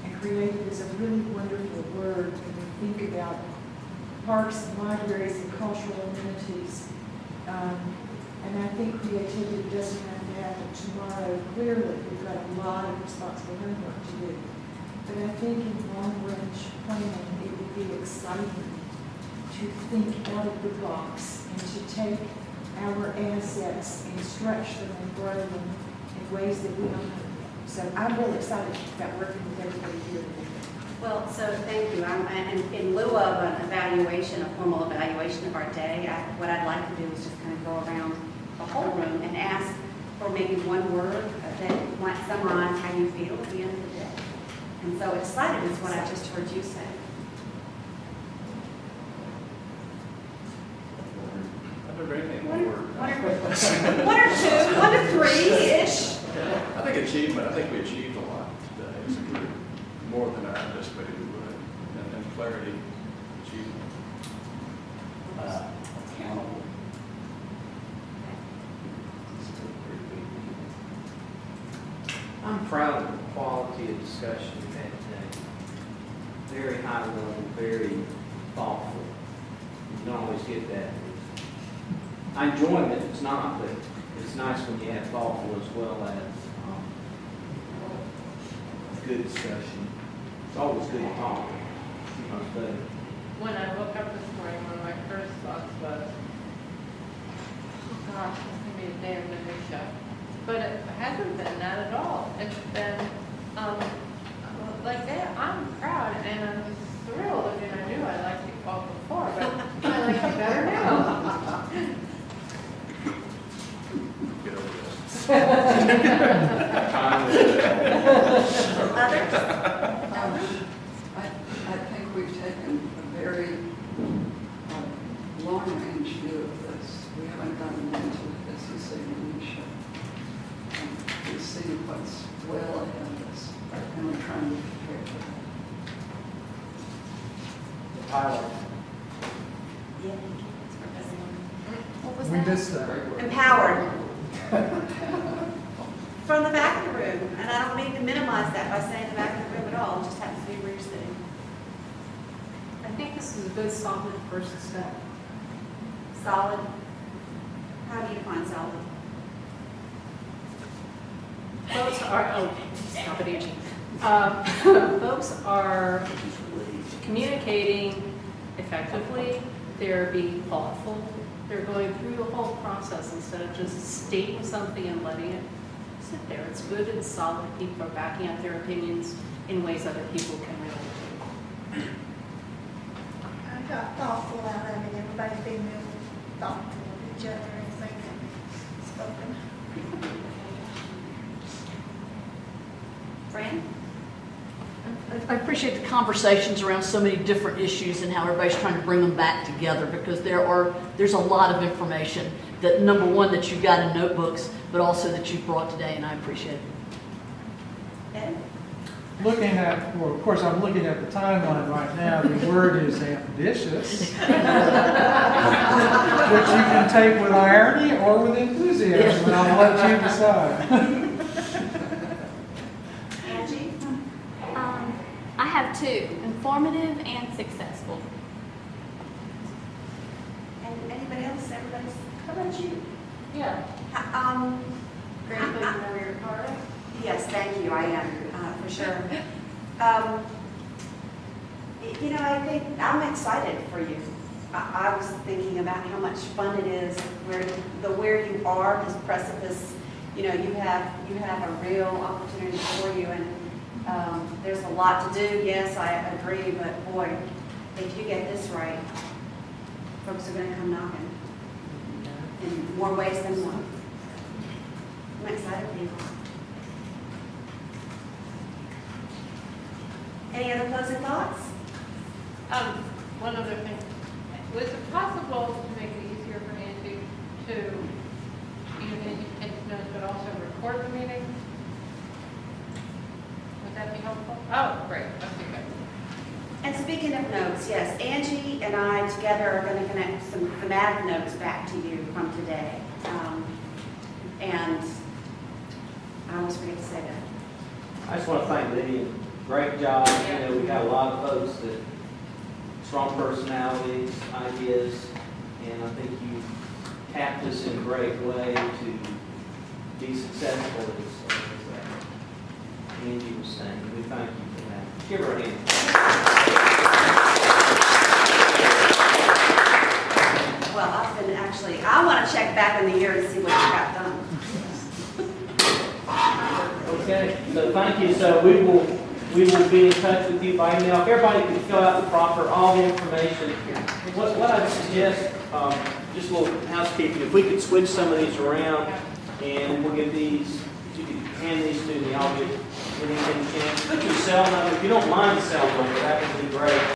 And creative is a really wonderful word when we think about parks and libraries and cultural amenities. And I think creativity doesn't have to happen tomorrow. Clearly, we've got a lot of responsible homework to do. But I think in long-range planning, it would be exciting to think out of the box and to take our assets and stretch them and grow them in ways that we don't know. So I'm really excited about working with everybody here today. Well, so thank you. And in lieu of an evaluation, a formal evaluation of our day, what I'd like to do is just kind of go around the whole room and ask for maybe one word that might summarize how you feel at the end of the day. And so excited is what I just heard you say. I don't agree anything One more. or two, 1 to 3-ish. I think achievement, I think we achieved a lot today as a group, more than I anticipated we would. And clarity, achievement. Accountable. I'm proud of the quality of discussion we've had today. Very high level, very thoughtful. You don't always get that. I enjoy it if it's not, but it's nice when you have thoughtful as well as good discussion. It's always good to talk. Much better. When I woke up this morning, one of my first thoughts was, oh gosh, it's going to be a day of minutia. But it hasn't been that at all. It's been, like that, I'm proud and I'm thrilled. I mean, I knew I liked you all before, but I like you better now. Get over this. Others? I think we've taken a very long-range view of this. We haven't gotten into, as you say, minutia. We see what's well ahead of us, and we're trying to prepare for that. Tyler. What was We that? missed that. Empowered. From the back of the room, and I don't mean to minimize that by saying the back of the room at all, it just happens to be where you're sitting. I think this is a good solid first step. Solid. How do you define solid? Folks are, stop it, Angie. Folks are communicating effectively, they're being thoughtful, they're going through the whole process instead of just stating something and letting it sit there. It's good and solid, people are backing up their opinions in ways other people can relate to. I got thoughtful out of it, everybody being really thoughtful of each other and thinking, spoken. Fran? I appreciate the conversations around so many different issues and how everybody's trying to bring them back together because there's a lot of information that, number one, that you've got in notebooks, but also that you've brought today, and I appreciate it. Ed? Looking at, well, of course, I'm looking at the timeline right now. The word is ambitious, which you can take with irony or with enthusiasm, and I'll let you decide. I have two, informative and successful. And anybody else? Everybody's, how about you? Yeah. Great place to know where you're part of. Yes, thank you, I am, for sure. You know, I think, I'm excited for you. I was thinking about how much fun it is, where you are, this precipice, you know, you have a real opportunity for you, and there's a lot to do, yes, I agree, but boy, if you get this right, folks are gonna come knocking in more ways than one. I'm excited for you. Any other closing thoughts? One other thing. Was it possible to make it easier for Angie to, even take notes, but also record the meeting? Would that be helpful? Oh, great. Okay, good. And speaking of notes, yes, Angie and I together are going to connect some thematic notes back to you from today. And I always forget to say that. I just want to thank Lydia. Great job. You know, we got a lot of folks that strong personalities, ideas, and I think you tapped us in a great way to be successful as Angie was saying. We thank you for that. Give her a hand. Well, I've been actually, I want to check back in the year and see what you got done. Okay, so thank you. So we will be in touch with you by email. If everybody can fill out the proper, all the information. What I'd suggest, just a little housekeeping, if we could switch some of these around, and we'll get these, if you could hand these to me, I'll get anything chance. Put your cell number, if you don't mind the cell number, that would be great.